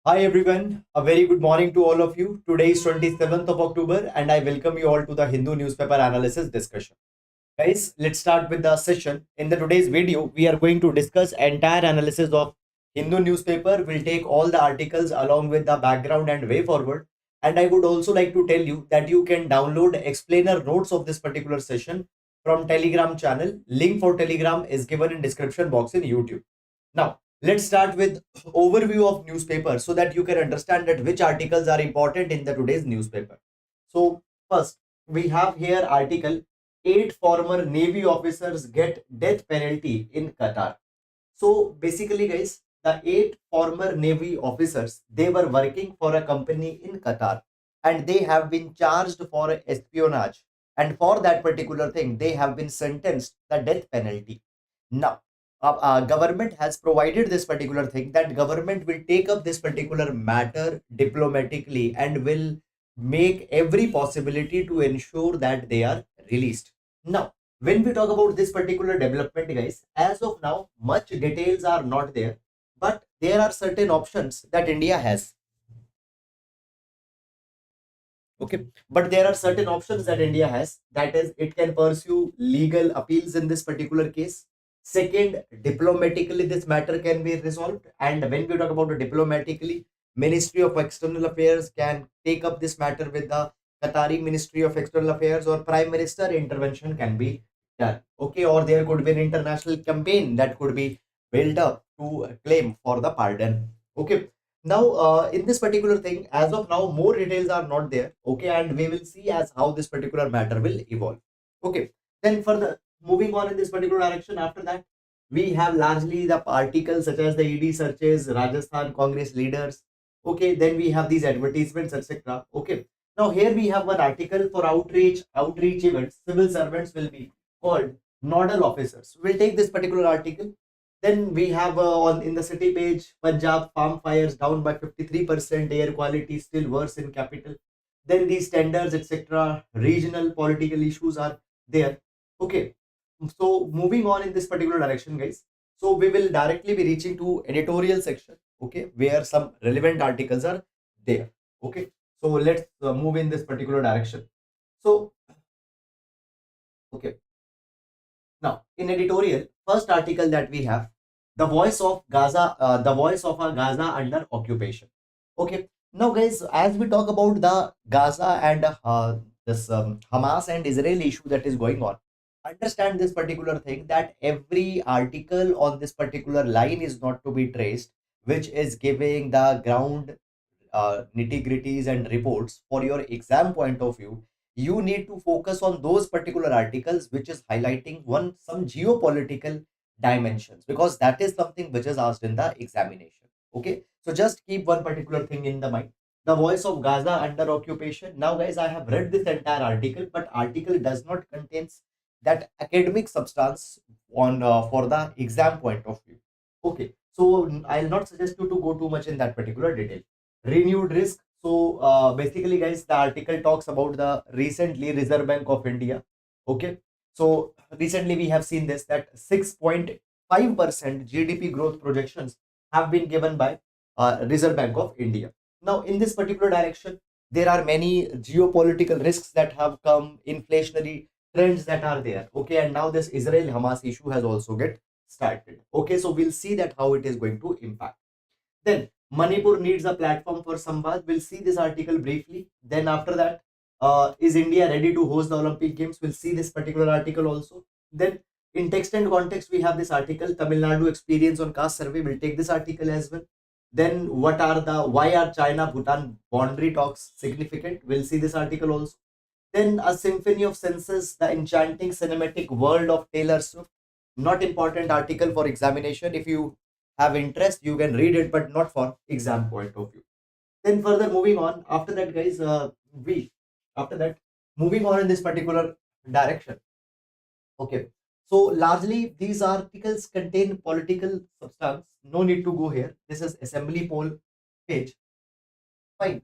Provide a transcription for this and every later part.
Hi everyone, a very good morning to all of you. Today is 27th of October and I welcome you all to the Hindu newspaper analysis discussion. Guys, let's start with the session. In the today's video, we are going to discuss entire analysis of Hindu newspaper. We'll take all the articles along with the background and way forward. And I would also like to tell you that you can download explainer notes of this particular session from Telegram channel. Link for Telegram is given in description box in YouTube. Now, let's start with overview of newspaper so that you can understand that which articles are important in the today's newspaper. So first, we have here article 8 former Navy officers get death penalty in Qatar. So basically, guys, the 8 former Navy officers, they were working for a company in Qatar and they have been charged for espionage. And for that particular thing, they have been sentenced the death penalty. Now, government has provided this particular thing that government will take up this particular matter diplomatically and will make every possibility to ensure that they are released. Now, when we talk about this particular development, guys, as of now, much details are not there, but there are certain options that India has. Okay, but there are certain options that India has. That is, it can pursue legal appeals in this particular case. Second, diplomatically, this matter can be resolved. And when we talk about diplomatically, Ministry of External Affairs can take up this matter with the Qatari Ministry of External Affairs, or Prime Minister intervention can be done. Okay, or there could be an international campaign that could be built up to claim for the pardon. Okay, now in this particular thing, as of now, more details are not there. Okay, and we will see as how this particular matter will evolve. Okay, then further moving on in this particular direction, after that we have largely the articles such as the ED searches, Rajasthan Congress leaders. Okay, then we have these advertisements, etc. Okay, now here we have one article for outreach events. Civil servants will be called nodal officers. We'll take this particular article. Then we have on in the city page, Punjab farm fires down by 53%, air quality still worse in capital. Then these tenders, etc., regional political issues are there. Okay, so moving on in this particular direction, guys. So we will directly be reaching to editorial section, okay, where some relevant articles are there. Okay, so let's move in this particular direction. So, okay, now in editorial, first article that we have, the voice of Gaza, the voice of a Gaza under occupation. Okay, now guys, as we talk about the Gaza and this Hamas and Israel issue that is going on, understand this particular thing that every article on this particular line is not to be traced, which is giving the ground nitty gritties and reports for your exam point of view. You need to focus on those particular articles which is highlighting one some geopolitical dimensions, because that is something which is asked in the examination. Okay, so just keep one particular thing in the mind, the voice of Gaza under occupation. Now guys, I have read this entire article, but article does not contains that academic substance on for the exam point of view. Okay, so I'll not suggest you to go too much in that particular detail. Renewed risk. So basically, guys, the article talks about the recently Reserve Bank of India. Okay, so recently we have seen this that 6.5% GDP growth projections have been given by Reserve Bank of India. Now, in this particular direction, there are many geopolitical risks that have come, inflationary trends that are there. Okay, and now this Israel Hamas issue has also get started. Okay, so we'll see that how it is going to impact. Then Manipur needs a platform for Samvad. We'll see this article briefly. Then after that, is India ready to host the Olympic Games? We'll see this particular article also. Then in text and context, we have this article, Tamil Nadu experience on caste survey. We'll take this article as well. Then why are China Bhutan boundary talks significant? We'll see this article also. Then a symphony of senses, the enchanting cinematic world of Taylor Swift. Not important article for examination. If you have interest, you can read it, but not for exam point of view. Then further moving on, after that, guys, we after that moving on in this particular direction. Okay, so largely these articles contain political substance. No need to go here. This is assembly poll page. Fine.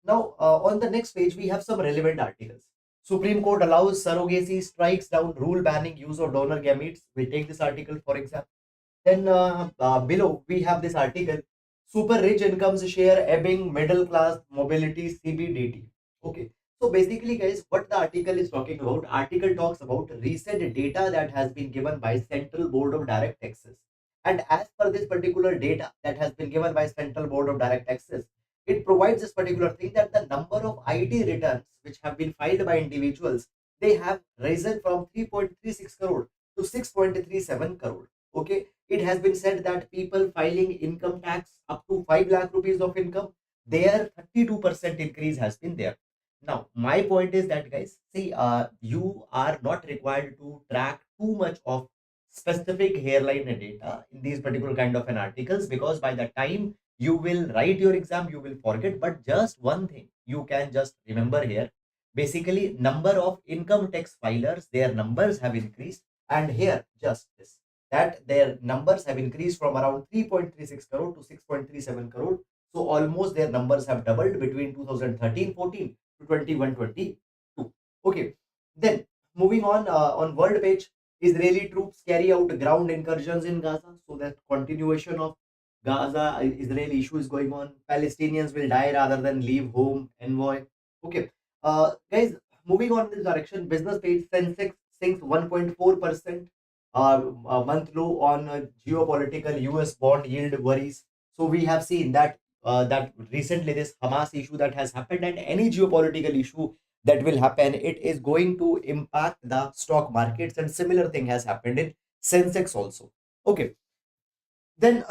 Now, on the next page, we have some relevant articles. Supreme Court allows surrogacy, strikes down rule banning use of donor gametes. We take this article for example. Then below we have this article. super rich incomes share ebbing, middle class mobility, CBDT. Okay. So basically, guys, what the article is talking about, article talks about recent data that has been given by Central Board of Direct Taxes. And as per this particular data that has been given by Central Board of Direct Taxes, it provides this particular thing that the number of IT returns which have been filed by individuals, they have risen from 3.36 crore to 6.37 crore. Okay, it has been said that people filing income tax up to 5 lakh rupees of income, their 32% increase has been there. Now my point is that, guys, see, you are not required to track too much of specific hairline data in these particular kind of an articles, because by the time you will write your exam you will forget. But just one thing you can just remember here, basically number of income tax filers, their numbers have increased. And here just this, that their numbers have increased from around 3.36 crore to 6.37 crore. So almost their numbers have doubled between 2013-14 to 21-22. Okay, then moving on world page, Israeli troops carry out ground incursions in Gaza. So that continuation of Gaza Israeli issue is going on. Palestinians will die rather than leave home. Envoy. Okay, guys, moving on in this direction, business page, Sensex sinks 1.4%. A month low on geopolitical US bond yield worries. So we have seen that that recently this Hamas issue that has happened, and any geopolitical issue that will happen, it is going to impact the stock markets, and similar thing has happened in Sensex also. Okay, then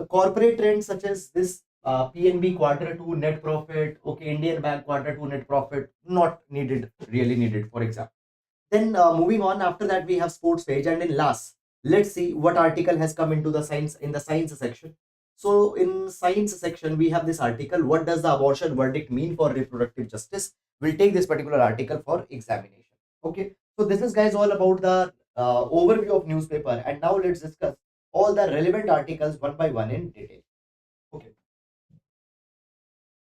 corporate trends such as this PNB quarter 2 net profit, okay, Indian Bank quarter 2 net profit, not needed, really needed for example. Then moving on, after that we have sports page, and in last, let's see what article has come into the science, in the science section. So in science section we have this article, what does the abortion verdict mean for reproductive justice? We'll take this particular article for examination. Okay, so this is, guys, all about the overview of newspaper, and now let's discuss all the relevant articles one by one in detail. Okay,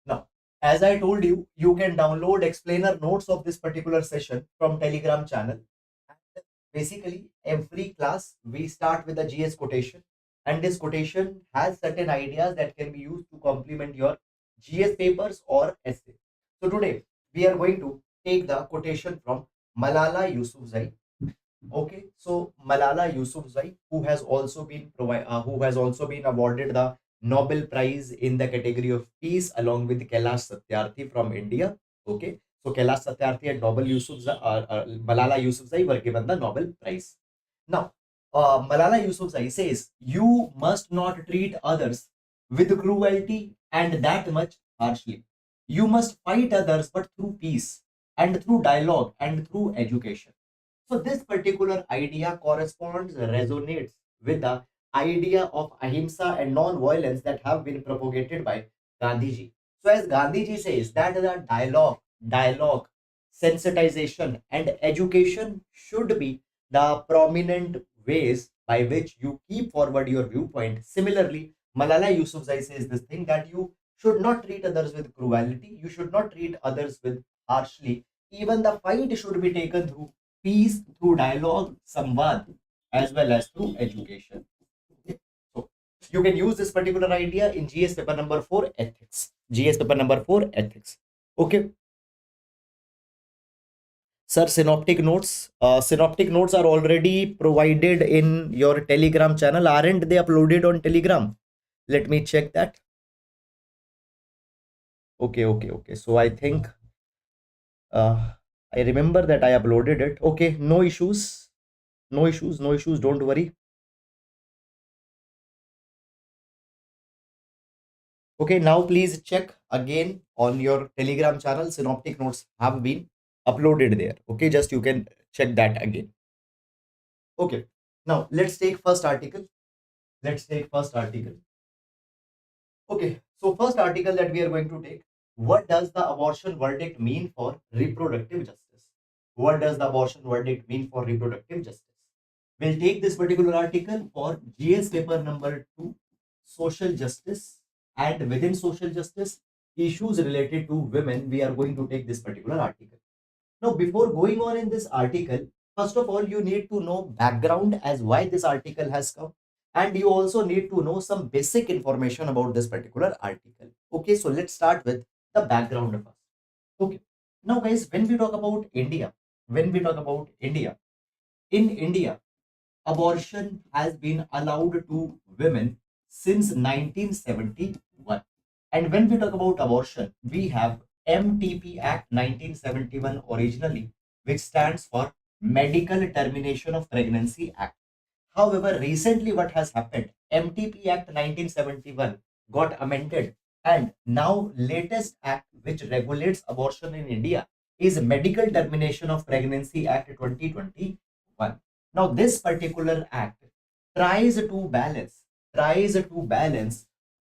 now, as I told you, you can download explainer notes of this particular session from Telegram channel. And basically, every class we start with a GS quotation, and this quotation has certain ideas that can be used to complement your GS papers or essay. So today we are going to take the quotation from Malala Yousafzai. Okay, so Malala Yousafzai, who has also been awarded the Nobel Prize in the category of peace, along with Kailash Satyarthi from India. Okay, so Kailash Satyarthi and Malala Yousafzai were given the Nobel Prize. Now, Malala Yousafzai says, "You must not treat others with cruelty and that much harshly. You must fight others, but through peace and through dialogue and through education." So this particular idea corresponds, resonates with the idea of ahimsa and non-violence that have been propagated by Gandhiji. So as Gandhiji says that the dialogue, sensitization and education should be the prominent ways by which you keep forward your viewpoint. Similarly, Malala Yousafzai says this thing, that you should not treat others with cruelty, you should not treat others with harshly. Even the fight should be taken through peace, through dialogue, samvad, as well as through education. Okay. So you can use this particular idea in GS paper number 4 ethics. GS paper number 4 ethics. Okay. Sir, synoptic notes are already provided in your Telegram channel. Aren't they uploaded on Telegram? Let me check that. Okay. So I think I remember that I uploaded it. Okay, no issues. No issues. Don't worry. Okay, now please check again on your Telegram channel. Synoptic notes have been uploaded there. Okay, just you can check that again. Okay, now let's take first article. Let's take first article. Okay, so first article that we are going to take. What does the abortion verdict mean for reproductive justice? What does the abortion verdict mean for reproductive justice? We'll take this particular article for GS paper number 2, social justice, and within social justice, issues related to women. We are going to take this particular article. Now, before going on in this article, first of all, you need to know background as why this article has come. and you also need to know some basic information about this particular article. Okay, so let's start with the background first. Okay, now guys, when we talk about India, when we talk about India, in India, abortion has been allowed to women since 1971. And when we talk about abortion, we have MTP Act 1971 originally, which stands for Medical Termination of Pregnancy Act. However, recently what has happened, MTP Act 1971 got amended, and now latest act which regulates abortion in India is Medical Termination of Pregnancy Act 2021. Now this particular act tries to balance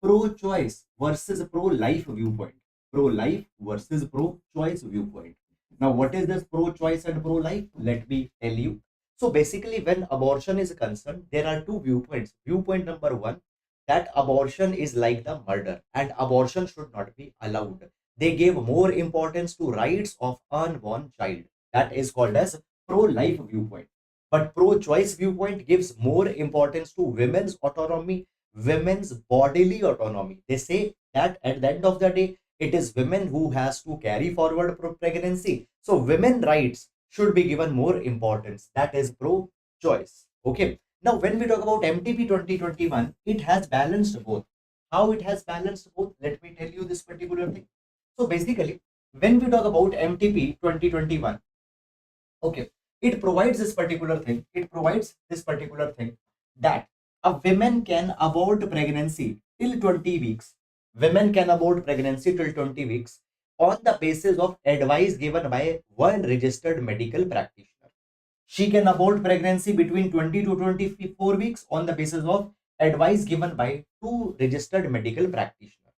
pro-choice versus pro-life viewpoint. Pro-life versus pro-choice viewpoint. Now what is this pro-choice and pro-life? Let me tell you. So basically, when abortion is concerned, there are two viewpoints. Viewpoint number one, that abortion is like the murder and abortion should not be allowed. They gave more importance to rights of unborn child. That is called as pro-life viewpoint. But pro-choice viewpoint gives more importance to women's autonomy, women's bodily autonomy. They say that at the end of the day, it is women who has to carry forward pregnancy. So women rights should be given more importance. That is pro choice. Okay. Now, when we talk about MTP 2021, it has balanced both. How it has balanced both? Let me tell you this particular thing. So, basically, when we talk about MTP 2021, okay, it provides this particular thing. It provides this particular thing that a woman can abort pregnancy till 20 weeks. Women can abort pregnancy till 20 weeks on the basis of advice given by one registered medical practitioner. She can abort pregnancy between 20 to 24 weeks on the basis of advice given by two registered medical practitioners.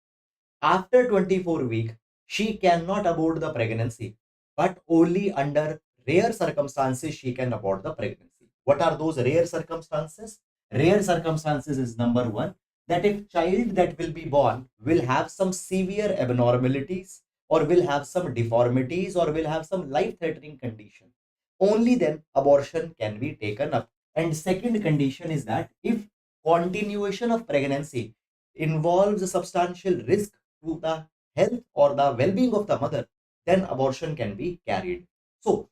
After 24 weeks, she cannot abort the pregnancy, but only under rare circumstances she can abort the pregnancy. What are those rare circumstances? Rare circumstances is number one, that if child that will be born will have some severe abnormalities or will have some deformities or will have some life-threatening condition, only then abortion can be taken up. And second condition is that if continuation of pregnancy involves a substantial risk to the health or the well-being of the mother, then abortion can be carried. So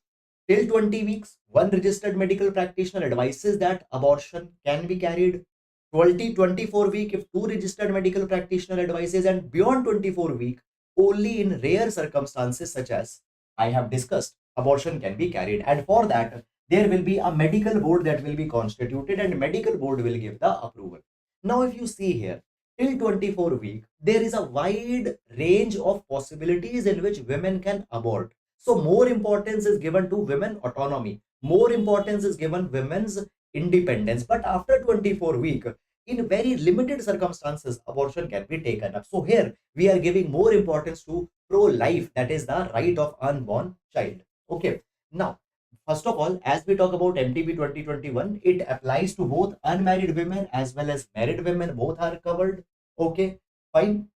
till 20 weeks, one registered medical practitioner advises that abortion can be carried. 24 week, if two registered medical practitioner advises, and beyond 24 week, only in rare circumstances such as I have discussed, abortion can be carried. And for that, there will be a medical board that will be constituted and medical board will give the approval. Now, if you see here, till 24 week, there is a wide range of possibilities in which women can abort. So more importance is given to women autonomy. More importance is given women's independence. But after 24 week, in very limited circumstances, abortion can be taken up. So here we are giving more importance to pro-life, that is the right of unborn child. Okay. Now, first of all, as we talk about MTP 2021, it applies to both unmarried women as well as married women. Both are covered. Okay, fine.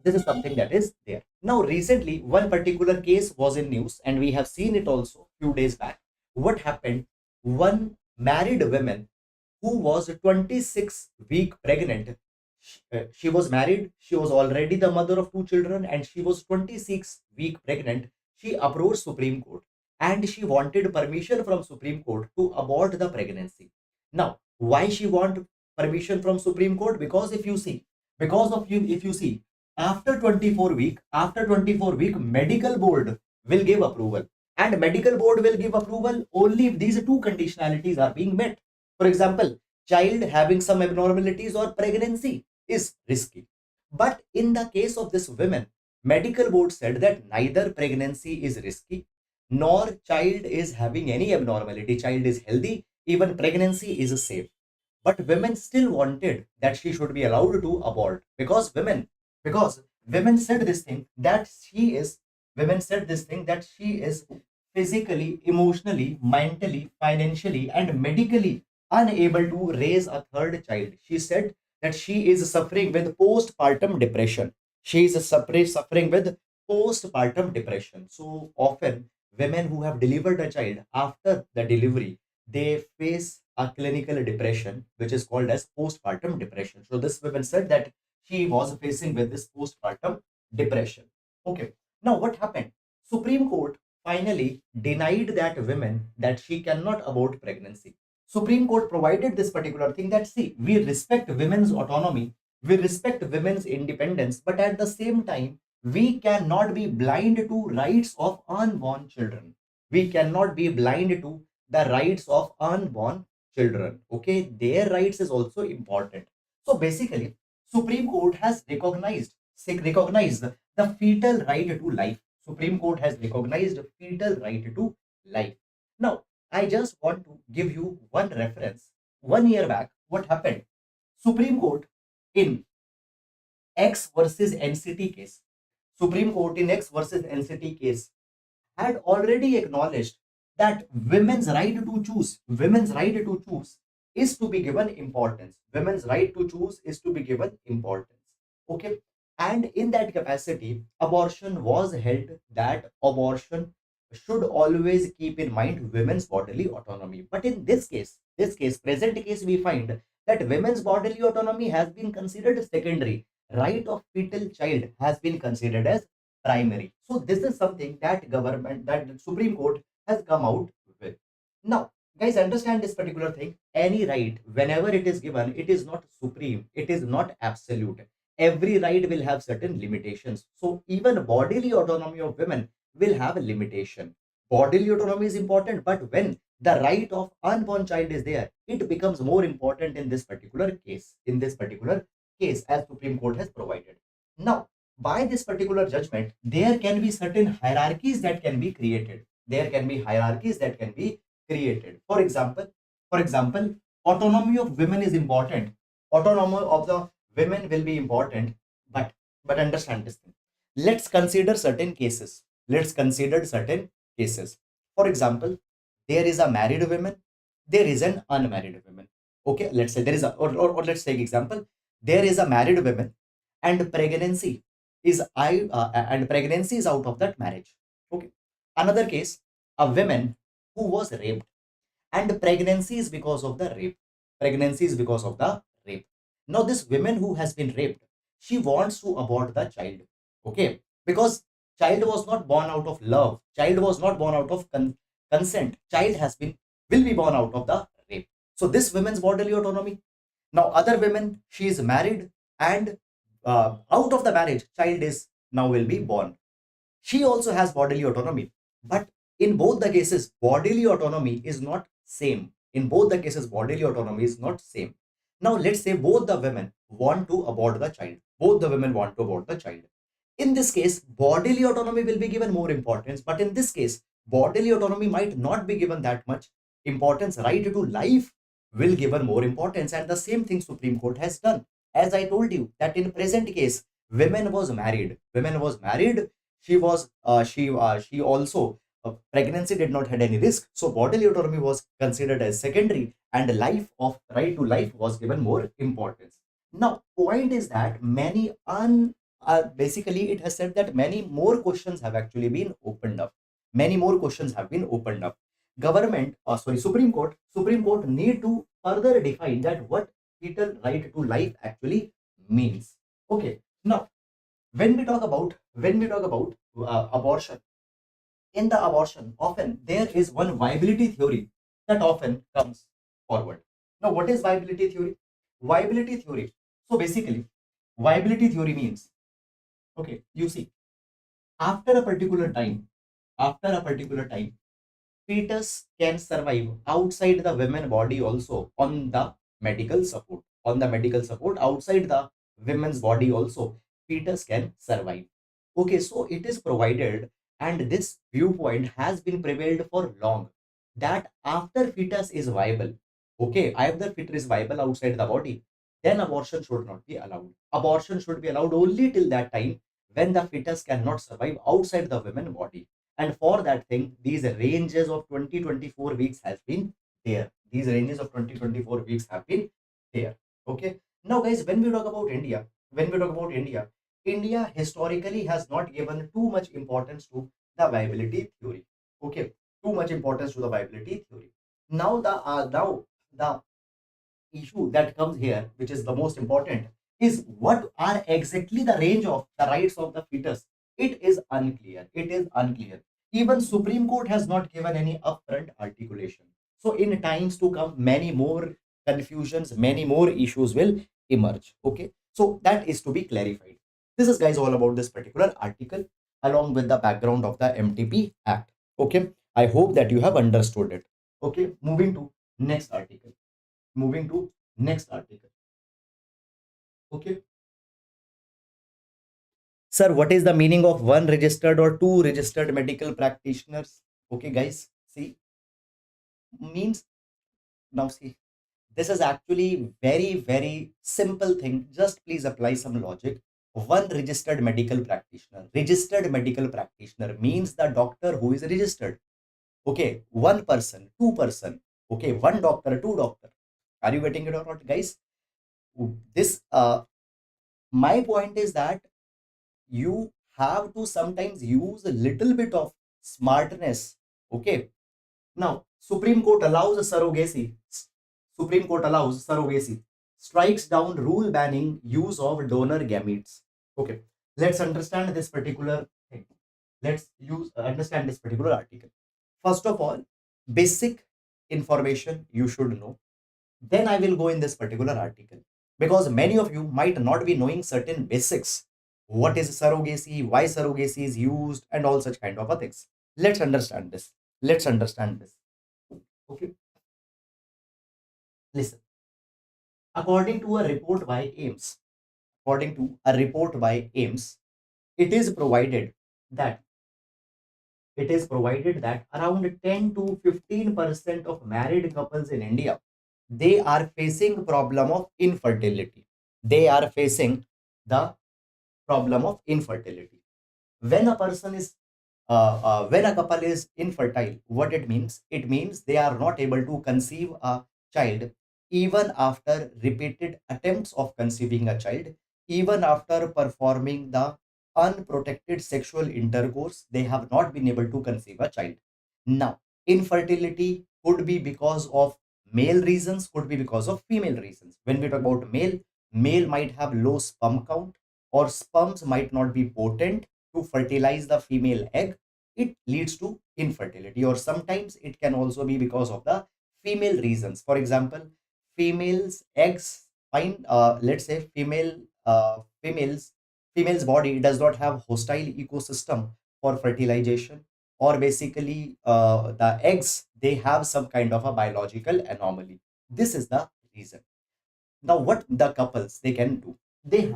This is something that is there. Now, recently, one particular case was in news, and we have seen it also few days back. What happened? One married woman who was 26-week pregnant. She was married. She was already the mother of two children, and she was 26-week pregnant. She approached Supreme Court, and she wanted permission from Supreme Court to abort the pregnancy. Now, why she want permission from Supreme Court? Because if you see, because of you, if you see, after 24 week, medical board will give approval, and medical board will give approval only if these two conditionalities are being met. For example, child having some abnormalities or pregnancy is risky. But in the case of this woman, medical board said that neither pregnancy is risky nor child is having any abnormality. Child is healthy, even pregnancy is safe. But women still wanted that she should be allowed to abort because women said this thing that she is physically, emotionally, mentally, financially, and medically unable to raise a third child. She said that she is suffering with postpartum depression. She is suffering with postpartum depression. So often, women who have delivered a child, after the delivery, they face a clinical depression, which is called as postpartum depression. So this woman said that she was facing with this postpartum depression. Okay. Now what happened? Supreme Court finally denied that woman that she cannot abort pregnancy. Supreme Court provided this particular thing that see, we respect women's autonomy, we respect women's independence, but at the same time, we cannot be blind to rights of unborn children. We cannot be blind to the rights of unborn children. Okay, their rights is also important. So basically, Supreme Court has recognized the fetal right to life. Supreme Court has recognized fetal right to life. Now, I just want to give you one reference. 1 year back, what happened? Supreme Court in X versus NCT case. Supreme Court in X versus NCT case had already acknowledged that women's right to choose is to be given importance. Women's right to choose is to be given importance. Okay. And in that capacity, abortion was held that abortion should always keep in mind women's bodily autonomy. But in present case, we find that women's bodily autonomy has been considered secondary. Right of fetal child has been considered as primary. So this is something that the Supreme Court has come out with. Now, guys, understand this particular thing. Any right, whenever it is given, it is not supreme. It is not absolute. Every right will have certain limitations. So even bodily autonomy of women will have a limitation. Bodily autonomy is important, but when the right of unborn child is there, it becomes more important in this particular case. In this particular case, as Supreme Court has provided. Now, by this particular judgment, there can be certain hierarchies that can be created. There can be hierarchies that can be created. For example, autonomy of women is important. Autonomy of the women will be important, but understand this thing. Let's consider certain cases. Let's consider certain cases. For example, there is a married woman, there is an unmarried woman. Okay, let's say there is a or let's take example. There is a married woman and pregnancy is out of that marriage. Okay. Another case, a woman who was raped and pregnancy is because of the rape. Pregnancy is because of the rape. Now this woman who has been raped, she wants to abort the child. Okay, because child was not born out of love, child was not born out of consent, child has been will be born out of the rape. So this woman's bodily autonomy. Now other women, she is married and out of the marriage child is now will be born, she also has bodily autonomy. But in both the cases bodily autonomy is not same. In both the cases bodily autonomy is not same. Now let's say both the women want to abort the child. Both the women want to abort the child. In this case, bodily autonomy will be given more importance, but in this case, bodily autonomy might not be given that much importance. Right to life will given more importance, and the same thing Supreme Court has done. As I told you that in present case, women was married. Women was married. She also pregnancy did not had any risk, so bodily autonomy was considered as secondary, and life of right to life was given more importance. Now, point is that basically it has said that many more questions have actually been opened up. Many more questions have been opened up. Supreme Court need to further define that what fetal right to life actually means. Okay. Now, when we talk about abortion, in the abortion, often there is one viability theory that often comes forward. Now, what is viability theory? Viability theory. So basically, viability theory means, okay, you see, after a particular time, after a particular time, fetus can survive outside the women body also on the medical support. On the medical support, outside the women's body also, fetus can survive. Okay, so it is provided, and this viewpoint has been prevailed for long, that after fetus is viable, okay, after fetus is viable outside the body, then abortion should not be allowed. Abortion should be allowed only till that time when the fetus cannot survive outside the women body. And for that thing, these ranges of 20-24 weeks has been there. These ranges of 20-24 weeks have been there. Okay. Now, guys, when we talk about India historically has not given too much importance to the viability theory. Okay. Too much importance to the viability theory. Now the issue that comes here, which is the most important, is what are exactly the range of the rights of the fetus. It is unclear. It is unclear. Even Supreme Court has not given any upfront articulation. So in times to come, many more confusions, many more issues will emerge. Okay. So that is to be clarified. This is, guys, all about this particular article along with the background of the MTP Act. Okay. I hope that you have understood it. Okay. Moving to next article. Moving to next article. Okay. Sir, what is the meaning of one registered or two registered medical practitioners? Okay, guys, see, means, now see, this is actually very, very simple thing. Just please apply some logic. One registered medical practitioner. Registered medical practitioner means the doctor who is registered. Okay, one person, two person. Okay, one doctor, two doctor. Are you getting it or not, guys? This my point is that you have to sometimes use a little bit of smartness. Okay. Now, Supreme Court allows surrogacy. Supreme Court allows surrogacy. Strikes down rule banning use of donor gametes. Okay. Let's understand this particular thing. Let's use understand this particular article. First of all, basic information you should know, then I will go in this particular article, because many of you might not be knowing certain basics. What is surrogacy, why surrogacy is used, and all such kind of things. Let's understand this. Let's understand this. Okay, listen. According to a report by AIMS, according to a report by AIMS, it is provided that around 10 to 15% of married couples in India, they are facing problem of infertility. They are facing the problem of infertility. When a person is when a couple is infertile, what it means? It means they are not able to conceive a child even after repeated attempts of conceiving a child, even after performing the unprotected sexual intercourse, they have not been able to conceive a child. Now, infertility could be because of male reasons, could be because of female reasons. When we talk about male, male might have low sperm count, or sperms might not be potent to fertilize the female egg. It leads to infertility. Or sometimes it can also be because of the female reasons. For example, females eggs find let's say female's body does not have hostile ecosystem for fertilization, or basically the eggs, they have some kind of a biological anomaly. This is the reason. Now what the couples they can do, they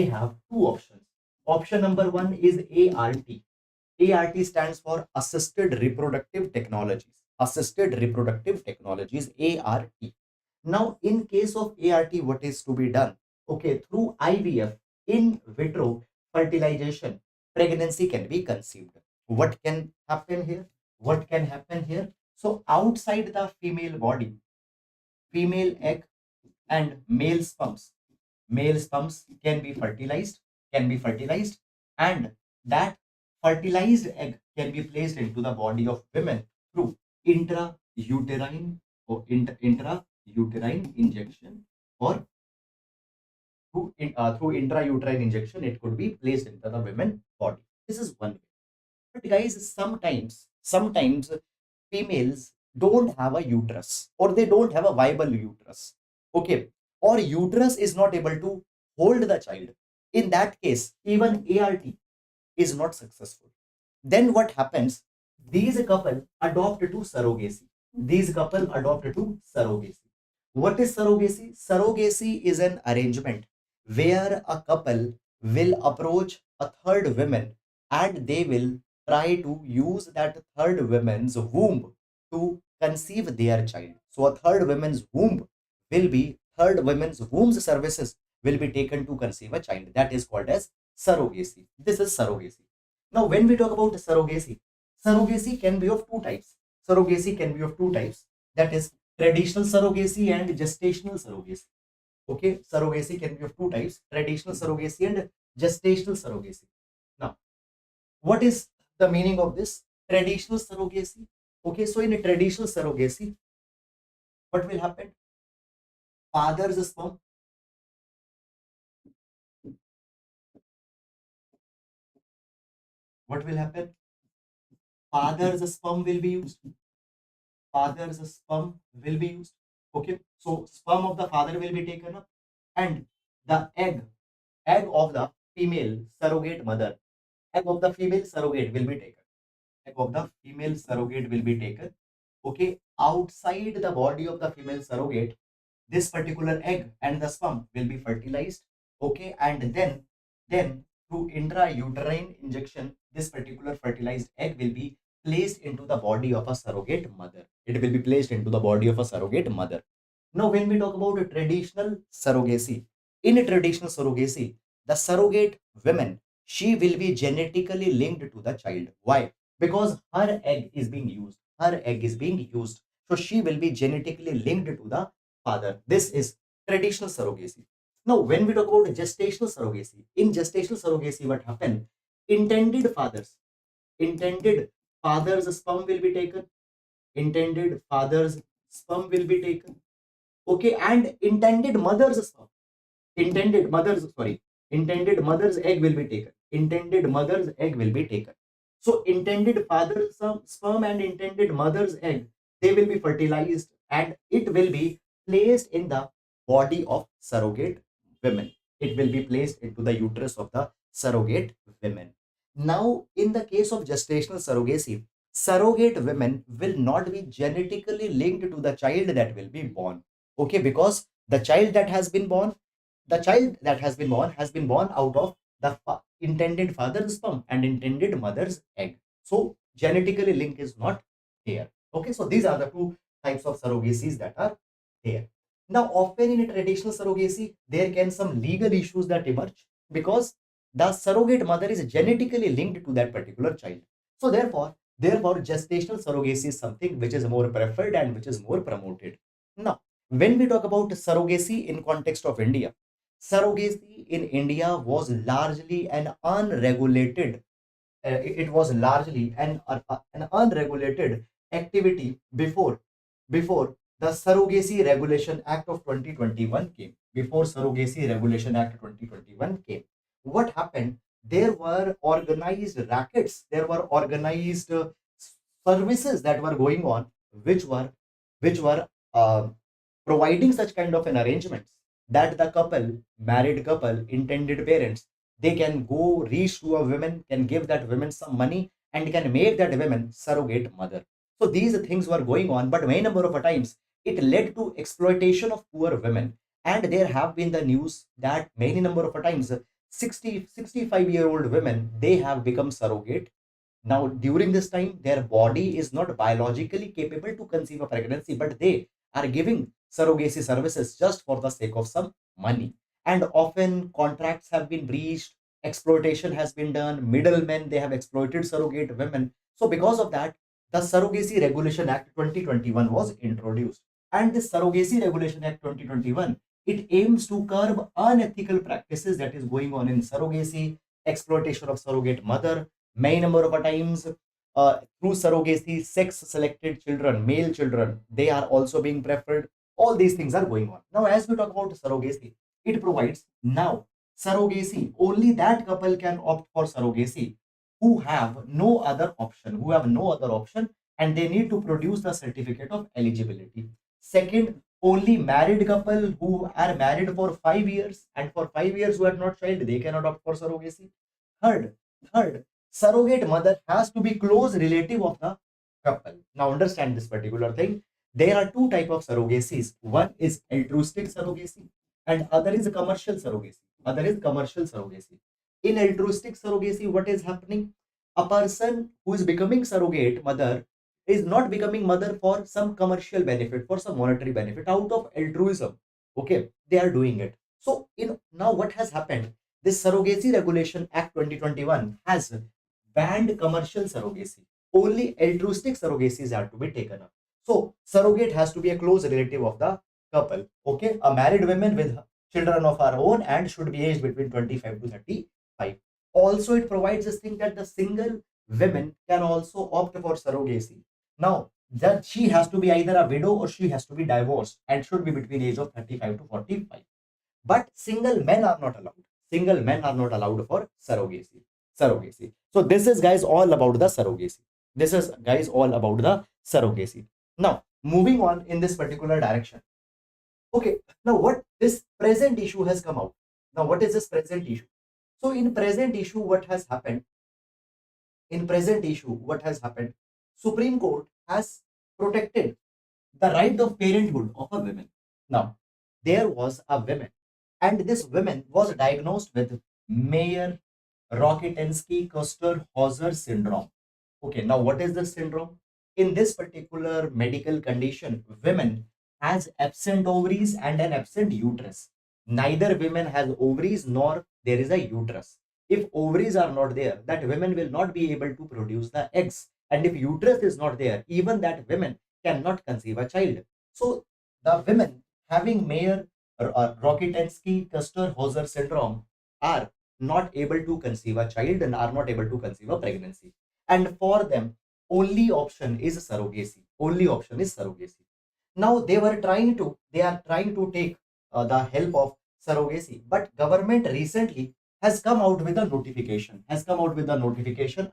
have two options. Option number one is ART stands for assisted reproductive technologies. Assisted reproductive technologies, ART. Now, in case of ART, what is to be done? Okay, through IVF, in vitro fertilization, pregnancy can be conceived. What can happen here? What can happen here? So, outside the female body, female egg and male sperms can be fertilized, and that fertilized egg can be placed into the body of women through intrauterine intrauterine injection, or through intrauterine injection it could be placed into the women body. This is one way. But guys, sometimes females don't have a uterus, or they don't have a viable uterus. Okay, or uterus is not able to hold the child. In that case, even ART is not successful. Then what happens? These couple adopt to surrogacy. These couple adopt to surrogacy. What is surrogacy? Surrogacy is an arrangement where a couple will approach a third woman, and they will try to use that third woman's womb to conceive their child. So a third woman's womb's services will be taken to conceive a child. That is called as surrogacy. This is surrogacy. Now, when we talk about surrogacy, surrogacy can be of two types. Surrogacy can be of two types. That is traditional surrogacy and gestational surrogacy. Okay, surrogacy can be of two types: traditional surrogacy and gestational surrogacy. Now, what is the meaning of this traditional surrogacy? Okay, so in a traditional surrogacy, what will happen? Father's sperm, what will happen? Father's sperm will be used. Father's sperm will be used. Okay, so sperm of the father will be taken up, and the egg of the female surrogate mother, egg of the female surrogate will be taken. Egg of the female surrogate will be taken. Okay, outside the body of the female surrogate, this particular egg and the sperm will be fertilized. Okay, and then through intrauterine injection, this particular fertilized egg will be placed into the body of a surrogate mother. It will be placed into the body of a surrogate mother. Now, when we talk about traditional surrogacy, in traditional surrogacy, the surrogate woman, she will be genetically linked to the child. Why? Because her egg is being used. Her egg is being used. So she will be genetically linked to the father. This is traditional surrogacy. Now, when we talk about gestational surrogacy, in gestational surrogacy, what happened? Intended fathers, intended father's sperm will be taken. Intended father's sperm will be taken. Okay, and intended mother's egg will be taken. Intended mother's egg will be taken. So intended father's sperm and intended mother's egg, they will be fertilized and it will be placed in the body of surrogate women. It will be placed into the uterus of the surrogate women. Now, in the case of gestational surrogacy, surrogate women will not be genetically linked to the child that will be born. Okay, because the child that has been born, has been born out of the intended father's sperm and intended mother's egg. So genetically link is not there. Okay, so these are the two types of surrogacies that are there. Now, often in a traditional surrogacy, there can some legal issues that emerge because the surrogate mother is genetically linked to that particular child. So therefore, gestational surrogacy is something which is more preferred and which is more promoted. Now, when we talk about surrogacy in context of India, surrogacy in India was largely an unregulated it was largely an unregulated activity before the Surrogacy Regulation Act of 2021 came. Before Surrogacy Regulation Act 2021 came, what happened? There were organized rackets, there were organized services that were going on, which were uh, providing such kind of an arrangements that the married couple, intended parents, they can go reach to a woman, can give that woman some money, and can make that woman surrogate mother. So these things were going on, but many number of times it led to exploitation of poor women. And there have been the news that many number of times 65-year-old women, they have become surrogate. Now, during this time, their body is not biologically capable to conceive a pregnancy, but they are giving surrogacy services just for the sake of some money. And often contracts have been breached, exploitation has been done, middlemen, they have exploited surrogate women. So, because of that, the Surrogacy Regulation Act 2021 was introduced. And this Surrogacy Regulation Act 2021, it aims to curb unethical practices that is going on in surrogacy, exploitation of surrogate mother, many number of times through surrogacy, sex selected children, male children, they are also being preferred. All these things are going on. Now, as we talk about surrogacy, it provides now surrogacy, only that couple can opt for surrogacy who have no other option, and they need to produce the certificate of eligibility. Second, only married couple who are married for 5 years and for 5 years who are not child, they cannot opt for surrogacy. Third, third, surrogate mother has to be close relative of the couple. Now understand this particular thing. There are two type of surrogacies. One is altruistic surrogacy and other is commercial surrogacy. In altruistic surrogacy, what is happening? A person who is becoming surrogate mother is not becoming mother for some commercial benefit, for some monetary benefit, out of altruism. Okay, they are doing it. So in now what has happened? This Surrogacy Regulation Act 2021 has banned commercial surrogacy. Only altruistic surrogacies are to be taken up. So surrogate has to be a close relative of the couple. Okay, a married woman with children of her own and should be aged between 25 to 35. Also, it provides this thing that the single women can also opt for surrogacy. Now, that she has to be either a widow or she has to be divorced and should be between age of 35 to 45. But single men are not allowed. Single men are not allowed for surrogacy. Surrogacy. So this is, guys, all about the surrogacy. This is, guys, all about the surrogacy. Now, moving on in this particular direction. Okay, now what this present issue has come out. Now, what is this present issue? So in present issue, what has happened? In present issue, what has happened? Supreme Court has protected the right of parenthood of a woman. Now, there was a woman, and this woman was diagnosed with Mayer Rokitansky Kuster Hauser syndrome. Okay, now what is this syndrome? In this particular medical condition, women has absent ovaries and an absent uterus. Neither women has ovaries nor there is a uterus. If ovaries are not there, that women will not be able to produce the eggs. And if uterus is not there, even that women cannot conceive a child. So the women having Mayer Rokitansky Kuster Hauser syndrome are not able to conceive a child and are not able to conceive a pregnancy. And for them, only option is surrogacy. Only option is surrogacy. Now they are trying to take the help of surrogacy, but government recently has come out with a notification,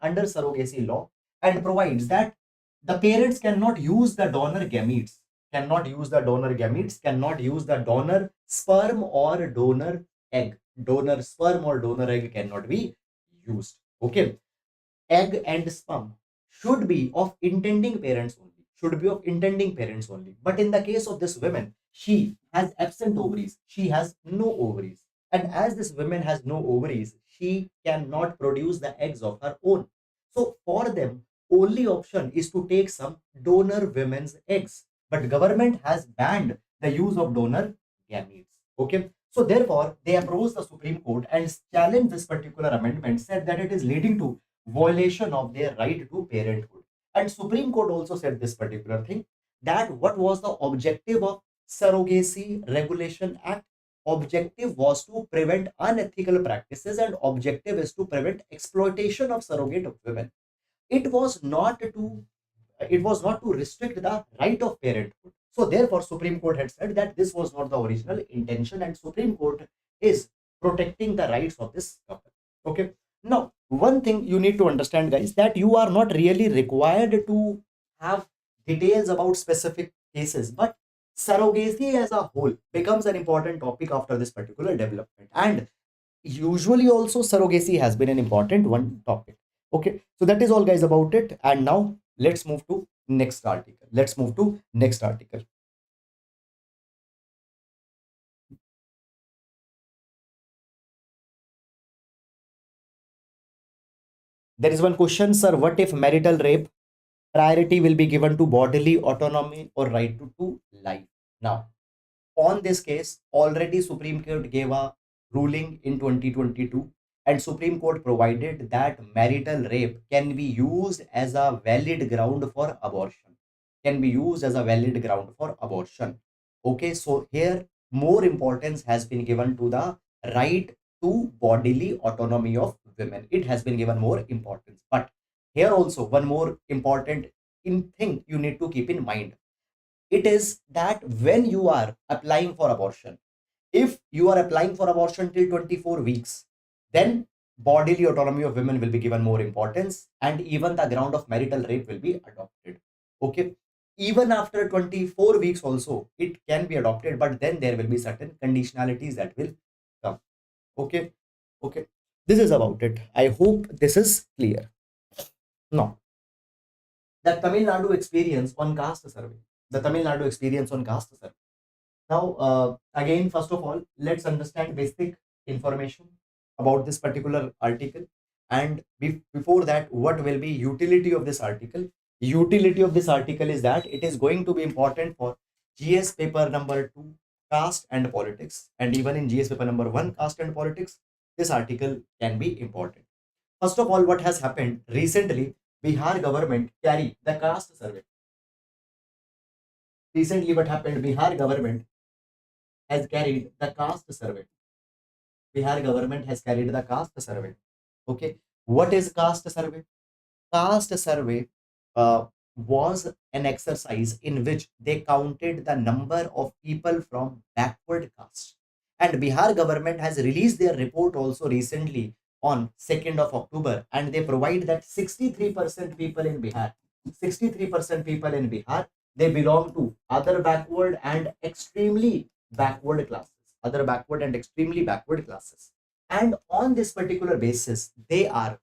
under surrogacy law, and provides that the parents cannot use the donor gametes, cannot use the donor sperm or donor egg. Donor sperm or donor egg cannot be used. Okay, egg and sperm should be of intending parents only, but in the case of this woman, she has absent ovaries, she has no ovaries, and as this woman has no ovaries, she cannot produce the eggs of her own. So for them, only option is to take some donor women's eggs, but government has banned the use of donor gametes. Okay, so therefore they approached the Supreme Court and challenged this particular amendment, said that it is leading to violation of their right to parenthood. And Supreme Court also said this particular thing, that what was the objective of Surrogacy Regulation Act? Objective was to prevent unethical practices, and objective is to prevent exploitation of surrogate women. It was not to restrict the right of parenthood. So therefore Supreme Court had said that this was not the original intention, and Supreme Court is protecting the rights of this couple. Okay, now one thing you need to understand, guys, that you are not really required to have details about specific cases, but surrogacy as a whole becomes an important topic after this particular development, and usually also surrogacy has been an important one topic. Okay, so that is all, guys, about it. And now let's move to next article. There is one question, sir: what if marital rape, priority will be given to bodily autonomy or right to life? Now, on this case, already Supreme Court gave a ruling in 2022, and Supreme Court provided that marital rape can be used as a valid ground for abortion. Okay, so here more importance has been given to the right to bodily autonomy of women. It has been given more importance. But here also one more important thing you need to keep in mind. It is that when you are applying for abortion, if you are applying for abortion till 24 weeks, then bodily autonomy of women will be given more importance, and even the ground of marital rape will be adopted. Okay, even after 24 weeks also it can be adopted, but then there will be certain conditionalities that will come. Okay, okay, this is about it. I hope this is clear. Now, the Tamil Nadu experience on caste survey. The Tamil Nadu experience on caste survey. Now, again, first of all, let's understand basic information about this particular article. And before that, what will be utility of this article? Utility of this article is that it is going to be important for GS paper number 2, caste and politics. And even in GS paper number 1, caste and politics, this article can be important. First of all, what has happened recently, Bihar government carry the caste survey. Recently, what happened, Bihar government has carried the caste survey. Bihar government has carried the caste survey. Okay, what is caste survey? Caste survey was an exercise in which they counted the number of people from backward caste. And Bihar government has released their report also recently on 2nd of October, and they provide that 63% people in Bihar, 63% people in Bihar, they belong to other backward and extremely backward classes, other backward and extremely backward classes. And on this particular basis, they are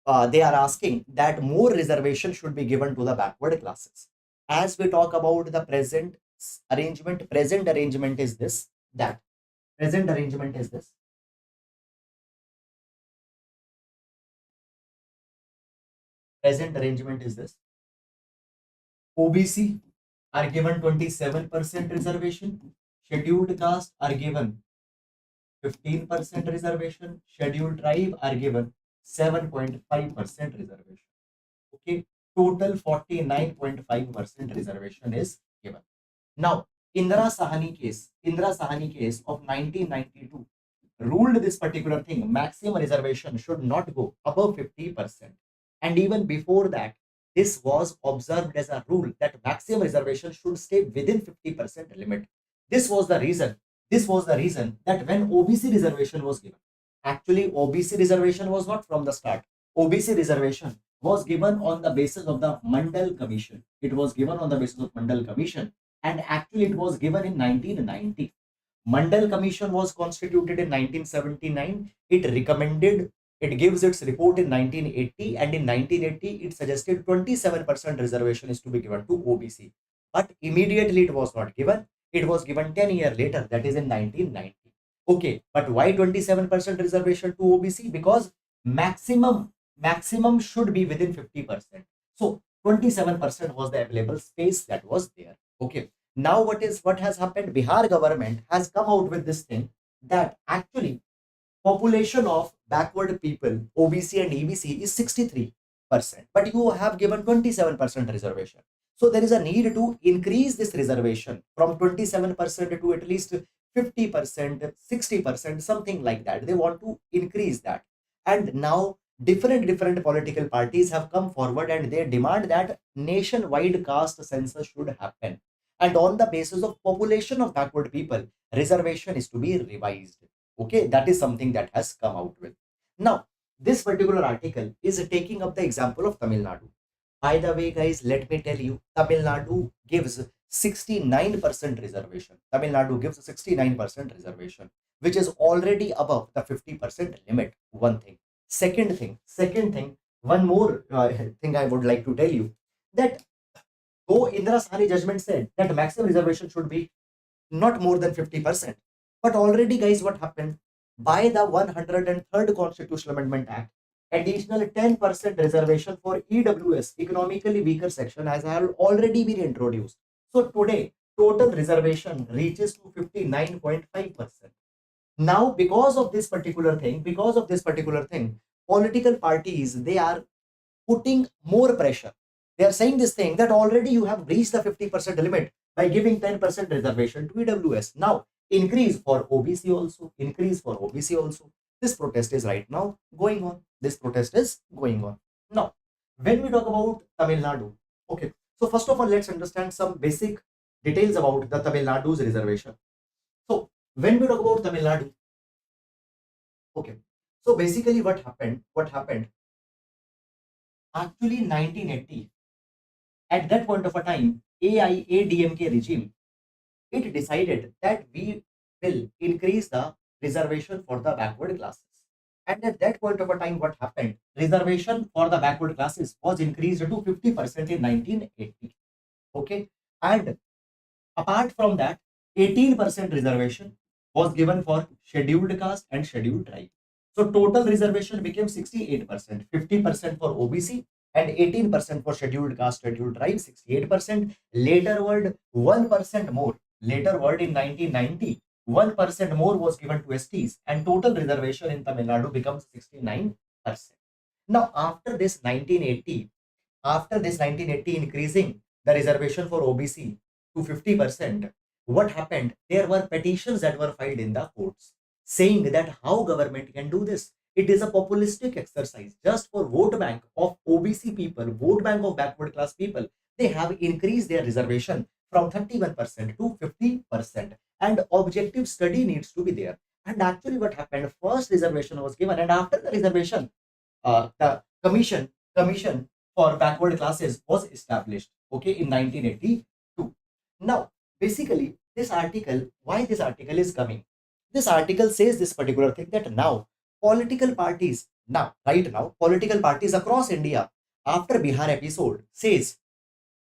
asking that more reservation should be given to the backward classes. As we talk about the present arrangement is this, that present arrangement is this. Present arrangement is this. OBC are given 27% reservation. Scheduled caste are given 15% reservation. Scheduled tribe are given 7.5% reservation. Okay, total 49.5% reservation is given. Now, Indra Sahani case of 1992 ruled this particular thing. Maximum reservation should not go above 50%. And even before that, this was observed as a rule that maximum reservation should stay within 50% limit. This was the reason. This was the reason that when OBC reservation was given, actually OBC reservation was not from the start. OBC reservation was given on the basis of the Mandal Commission. It was given on the basis of Mandal Commission, and actually it was given in 1990. Mandal Commission was constituted in 1979. It recommended, it gives its report in 1980, and in 1980 it suggested 27% reservation is to be given to OBC. But immediately it was not given. It was given 10 years later, that is in 1990. Okay, but why 27% reservation to OBC? Because maximum should be within 50%. So 27% was the available space that was there. Okay. Now what has happened? Bihar government has come out with this thing that actually population of backward people, OBC and EBC, is 63%, but you have given 27% reservation. So there is a need to increase this reservation from 27% to at least 50%, 60%, something like that. They want to increase that. And now different political parties have come forward and they demand that nationwide caste census should happen. And on the basis of population of backward people, reservation is to be revised. Okay, that is something that has come out with. Now, this particular article is taking up the example of Tamil Nadu. By the way, guys, let me tell you, Tamil Nadu gives 69% reservation. Tamil Nadu gives 69% reservation, which is already above the 50% limit. One thing. Second thing, one more thing I would like to tell you, that though Indra Sahani judgment said that maximum reservation should be not more than 50%, but already, guys, what happened? By the 103rd Constitutional Amendment Act, additional 10% reservation for EWS, economically weaker section, has already been introduced. So today, total reservation reaches to 59.5%. Now, because of this particular thing, political parties, they are putting more pressure. They are saying this thing that already you have reached the 50% limit by giving 10% reservation to EWS. Now, increase for OBC also, increase for OBC also. This protest is right now going on. This protest is going on. Now, when we talk about Tamil Nadu, okay, so first of all, let's understand some basic details about the Tamil Nadu's reservation. So, when we talk about Tamil Nadu, okay, so basically what happened, actually 1980, at that point of a time, AIADMK regime, it decided that we will increase the reservation for the backward classes. And at that point of a time, what happened? Reservation for the backward classes was increased to 50% in 1980. Okay. And apart from that, 18% reservation was given for scheduled caste and scheduled tribe. So total reservation became 68%, 50% for OBC and 18% for scheduled caste, scheduled tribe, 68%. Later word, 1% more. Later word in 1990, 1% more was given to STs, and total reservation in Tamil Nadu becomes 69%. Now, after this 1980 increasing the reservation for OBC to 50%, what happened? There were petitions that were filed in the courts saying that how government can do this. It is a populistic exercise just for vote bank of OBC people, vote bank of backward class people. They have increased their reservation from 31% to 50%, and objective study needs to be there. And actually what happened, first reservation was given, and after the reservation, the commission for backward classes was established, okay, in 1982. Now basically this article, why this article is coming, this article says this particular thing, that now political parties, now right now political parties across India, after Bihar episode, says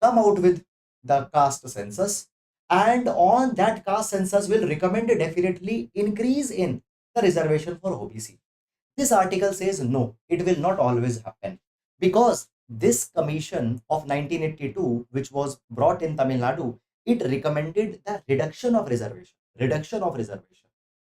come out with the caste census, and on that caste census will recommend a definitely increase in the reservation for OBC. This article says no, it will not always happen, because this commission of 1982, which was brought in Tamil Nadu, it recommended the reduction of reservation. Reduction of reservation.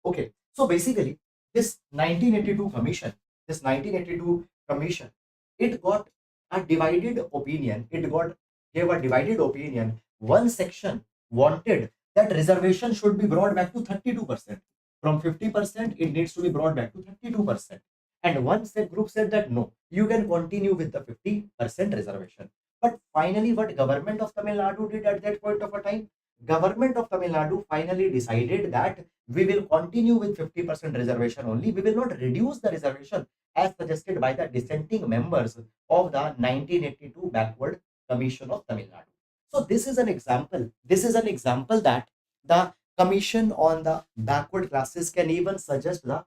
Okay, so basically, this 1982 commission, this 1982 commission, it got a divided opinion. It got gave a divided opinion. One section wanted that reservation should be brought back to 32%. From 50%, it needs to be brought back to 32%. And one set group said that no, you can continue with the 50% reservation. But finally, what government of Tamil Nadu did at that point of a time, government of Tamil Nadu finally decided that we will continue with 50% reservation only. We will not reduce the reservation as suggested by the dissenting members of the 1982 Backward Commission of Tamil Nadu. So this is an example. This is an example that the commission on the backward classes can even suggest the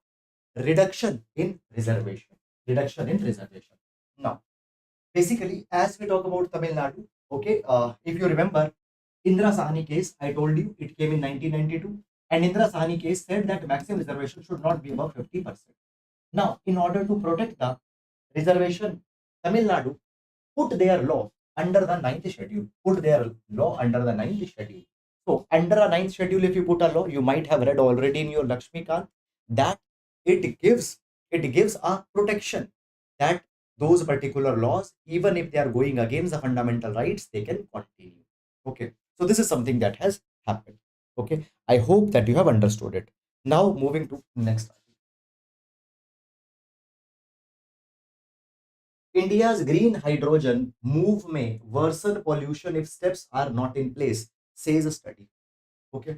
reduction in reservation. Reduction in reservation. Now, basically, as we talk about Tamil Nadu, okay, if you remember, Indra Sahani case, I told you it came in 1992, and Indra Sahani case said that maximum reservation should not be above 50%. Now, in order to protect the reservation, Tamil Nadu put their law under the ninth schedule. Put their law under the ninth schedule. So, under a ninth schedule, if you put a law, you might have read already in your Lakshmikant that it gives a protection, that those particular laws, even if they are going against the fundamental rights, they can continue. Okay, so this is something that has happened. Okay, I hope that you have understood it. Now moving to next. India's green hydrogen move may worsen pollution if steps are not in place, says a study. Okay.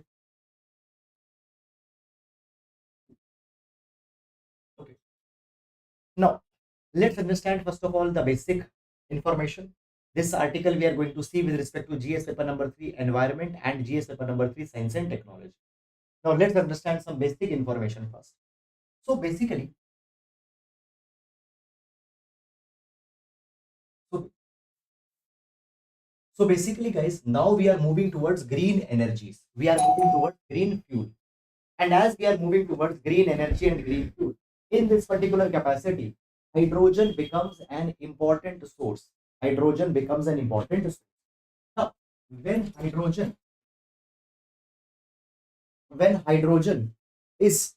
Okay. Now, let's understand first of all the basic information. This article we are going to see with respect to GS paper number 3 environment and GS paper number 3 science and technology. Now, let's understand some basic information first. So, basically, so, so basically, guys, now we are moving towards green energies. We are moving towards green fuel. And as we are moving towards green energy and green fuel, in this particular capacity, hydrogen becomes an important source. Hydrogen becomes an important source. Now, when hydrogen, when hydrogen is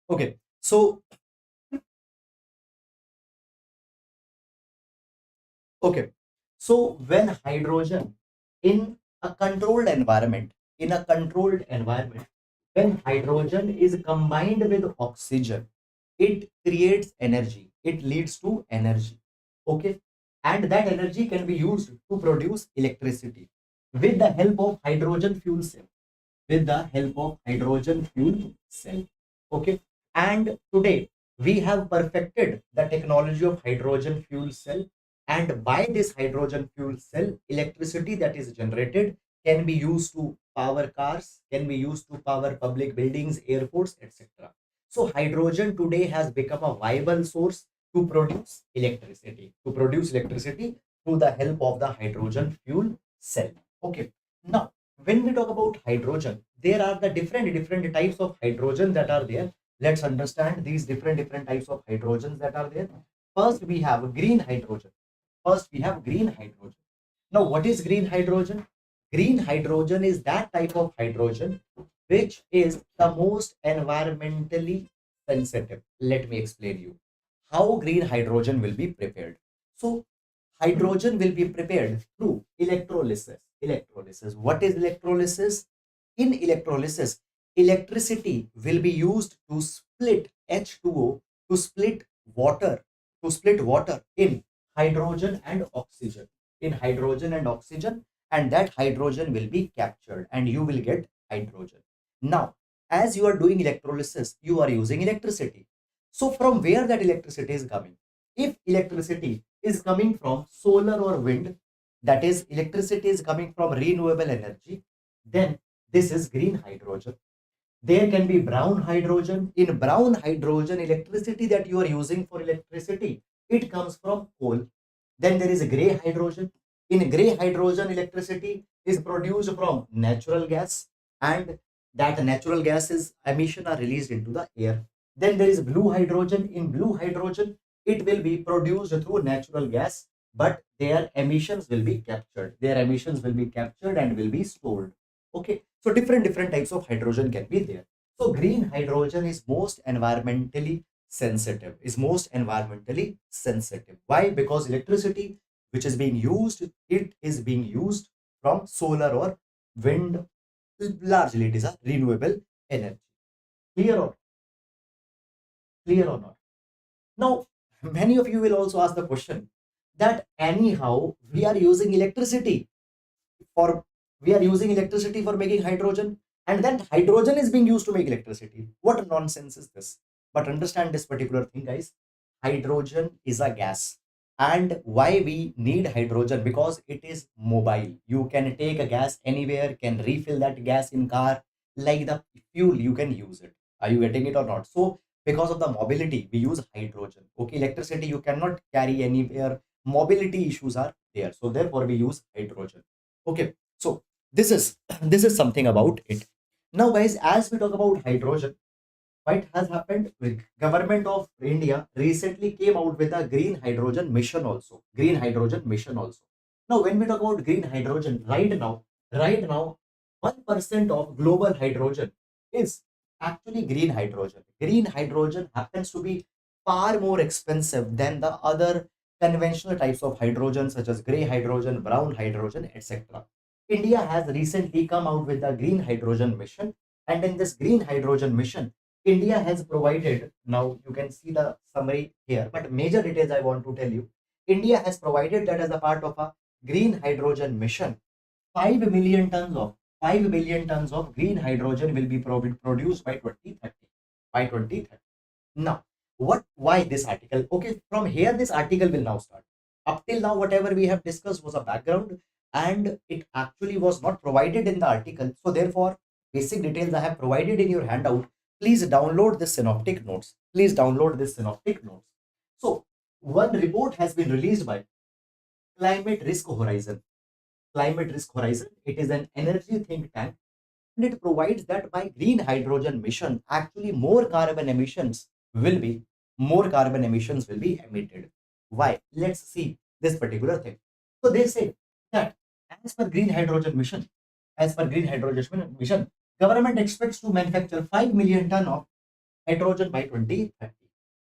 okay, so okay, so when hydrogen in a controlled environment, in a controlled environment, when hydrogen is combined with oxygen, it creates energy. It leads to energy. Okay, and that energy can be used to produce electricity with the help of hydrogen fuel cell. With the help of hydrogen fuel cell. Okay, and today we have perfected the technology of hydrogen fuel cell, and by this hydrogen fuel cell, electricity that is generated can be used to power cars, can be used to power public buildings, airports, etc. So hydrogen today has become a viable source to produce electricity, to produce electricity through the help of the hydrogen fuel cell. Okay, now When we talk about hydrogen, there are the different types of hydrogen that are there. Let's understand these different types of hydrogens that are there. First we have green hydrogen. First we have green hydrogen. Now what is green hydrogen? Green hydrogen is that type of hydrogen which is the most environmentally sensitive. Let me explain you how green hydrogen will be prepared. So hydrogen will be prepared through electrolysis. Electrolysis. What is electrolysis? In electrolysis, electricity will be used to split H2O, to split water, in hydrogen and oxygen. In hydrogen and oxygen, and that hydrogen will be captured, and you will get hydrogen. Now, as you are doing electrolysis, you are using electricity. So, from where that electricity is coming? If electricity is coming from solar or wind, that is electricity is coming from renewable energy, then this is green hydrogen. There can be brown hydrogen. In brown hydrogen, electricity that you are using for electricity, it comes from coal. Then there is a gray hydrogen. In gray hydrogen, electricity is produced from natural gas, and that natural gases emission are released into the air. Then there is blue hydrogen. In blue hydrogen, it will be produced through natural gas, but their emissions will be captured. Their emissions will be captured and will be stored. Okay, so different types of hydrogen can be there. So green hydrogen is most environmentally sensitive. Is most environmentally sensitive. Why? Because electricity which is being used, it is being used from solar or wind. Largely, it is a renewable energy. Clear or clear or not? Now, many of you will also ask the question that anyhow we are using electricity for making hydrogen, and then hydrogen is being used to make electricity. What nonsense is this? But understand this particular thing, guys. Hydrogen is a gas, and why we need hydrogen? Because it is mobile. You can take a gas anywhere, can refill that gas in car, like the fuel, you can use it. Are you getting it or not? So because of the mobility, we use hydrogen. Okay, electricity you cannot carry anywhere, mobility issues are there, so therefore we use hydrogen. Okay, so this is this is something about it. Now guys, as we talk about hydrogen, what has happened with government of India recently came out with a green hydrogen mission also. Now when we talk about green hydrogen, right now 1% of global hydrogen is actually green hydrogen. Green hydrogen happens to be far more expensive than the other conventional types of hydrogen, such as gray hydrogen, brown hydrogen, etc. India has recently come out with a green hydrogen mission, and in this green hydrogen mission, India has provided, now you can see the summary here, but major details I want to tell you. India has provided that as a part of a green hydrogen mission, 5 million tons of 5 billion tons of green hydrogen will be produced by 2030. By 2030. Now, why this article? Okay, from here this article will now start. Up till now, whatever we have discussed was a background, and it actually was not provided in the article. So therefore, basic details I have provided in your handout. Please download this synoptic notes. Please download this synoptic notes. So one report has been released by Climate Risk Horizon. Climate Risk Horizon. It is an energy think tank, and it provides that by green hydrogen mission, actually more carbon emissions will be emitted. Why? Let's see this particular thing. So they say that as per green hydrogen mission, government expects to manufacture 5 million ton of hydrogen by 2030.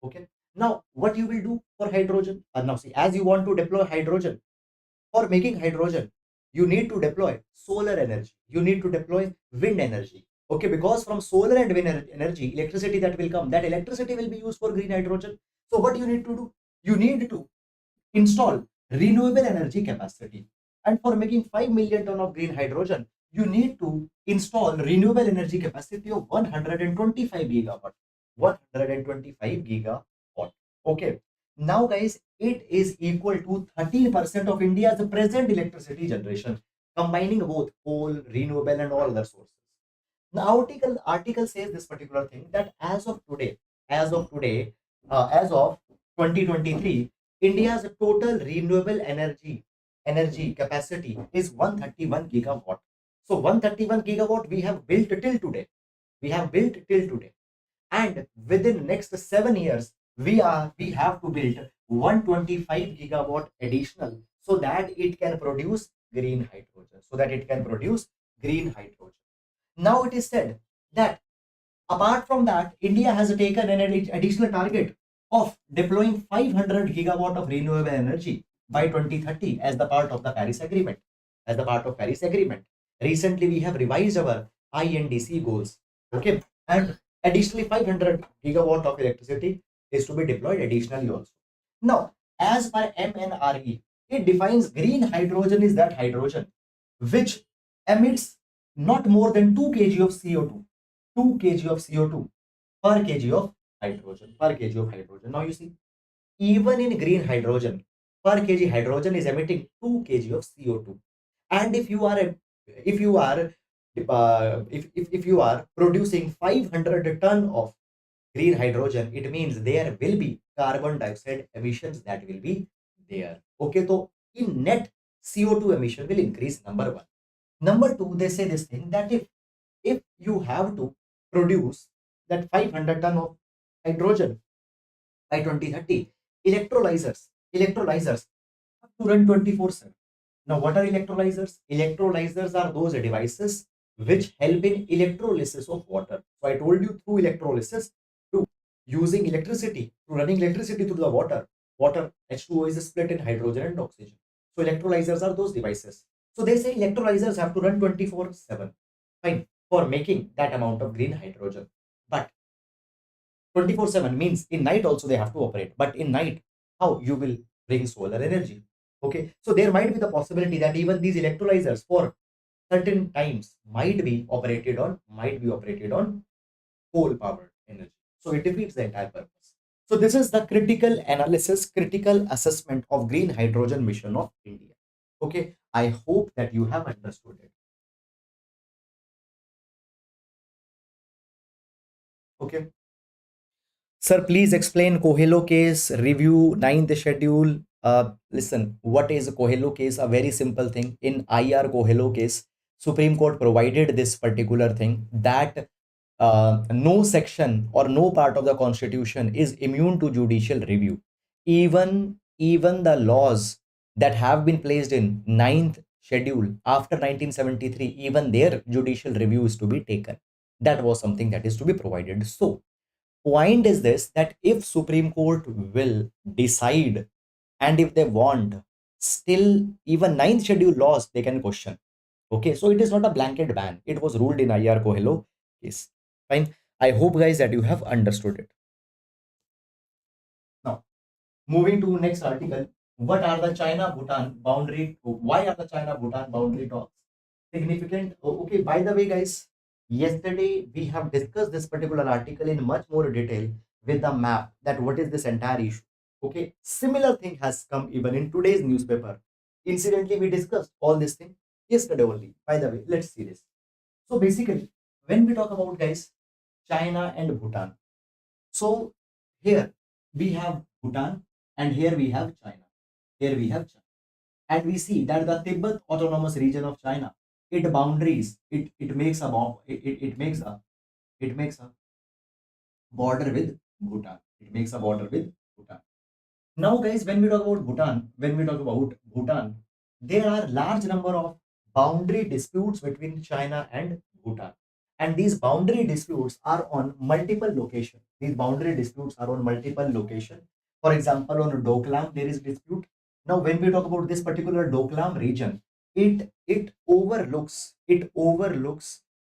Okay. Now, what you will do for hydrogen? Now, see, as you want to deploy hydrogen, for making hydrogen, you need to deploy solar energy, you need to deploy wind energy. Okay, because from solar and wind energy, electricity that will come, that electricity will be used for green hydrogen. So what you need to do? You need to install renewable energy capacity. And for making 5 million ton of green hydrogen, you need to install renewable energy capacity of 125 gigawatt. 125 gigawatt. Okay. Now, guys, it is equal to 13% of India's present electricity generation, combining both coal, renewable, and all other sources. The article says this particular thing, that as of 2023, India's total renewable energy capacity is 131 gigawatt. So 131 gigawatt we have built till today. We have built till today. And within next 7 years, we have to build 125 gigawatt additional so that it can produce green hydrogen. So that it can produce green hydrogen. Now it is said that apart from that, India has taken an additional target of deploying 500 gigawatt of renewable energy by 2030 as the part of the Paris Agreement. As the part of Paris Agreement. Recently, we have revised our INDC goals. Okay. And additionally, 500 gigawatt of electricity is to be deployed additionally also. Now, as per MNRE, it defines green hydrogen is that hydrogen which emits not more than 2 kg of CO2 2 kg of CO2 per kg of hydrogen, per kg of hydrogen. Now you see, even in green hydrogen, per kg hydrogen is emitting 2 kg of CO2. And if you are if you are producing 500 ton of green hydrogen, it means there will be carbon dioxide emissions that will be there. Okay, so in net CO2 emission will increase, number one. Number two, they say this thing that if you have to produce that 500 ton of hydrogen by 2030, electrolyzers have to run 24/7. Now, what are electrolyzers? Electrolyzers are those devices which help in electrolysis of water. So I told you, through electrolysis, to using electricity, to running electricity through the water H2O is split in hydrogen and oxygen. So electrolyzers are those devices. So they say electrolyzers have to run 24/7. Fine, for making that amount of green hydrogen. But 24/7 means in night also they have to operate. But in night, how you will bring solar energy? Okay, so there might be the possibility that even these electrolyzers for certain times might be operated on coal powered energy. So it defeats the entire purpose. So this is the critical analysis, critical assessment of green hydrogen mission of India. Okay, I hope that you have understood it. Okay. Sir, please explain Coelho case, review ninth schedule. Listen, what is a Coelho case? A very simple thing. In IR Coelho case, Supreme Court provided this particular thing that no section or no part of the Constitution is immune to judicial review. Even the laws that have been placed in ninth schedule after 1973, even their judicial review is to be taken. That was something that is to be provided. So point is this, that if Supreme Court will decide and if they want, still even ninth schedule laws they can question. Okay, so it is not a blanket ban. It was ruled in IR Coelho case. Fine. I hope guys that you have understood it. Now, moving to next article. What are the China Bhutan boundary? Why are the China Bhutan boundary talks significant? Okay, by the way, guys, yesterday we have discussed this particular article in much more detail with the map that what is this entire issue. Okay, similar thing has come even in today's newspaper. Incidentally, we discussed all this thing yesterday only. By the way, let's see this. So basically, when we talk about guys, China and Bhutan. So here we have Bhutan and here we have China. Here we have China. And we see that the Tibet Autonomous Region of China, it boundaries, it makes a it makes a border with Bhutan. It makes a border with Bhutan. Now, guys, when we talk about Bhutan, there are large number of boundary disputes between China and Bhutan. And these boundary disputes are on multiple locations. These boundary disputes are on multiple locations. For example, on Doklam, there is dispute. Now, when we talk about this particular Doklam region, it overlooks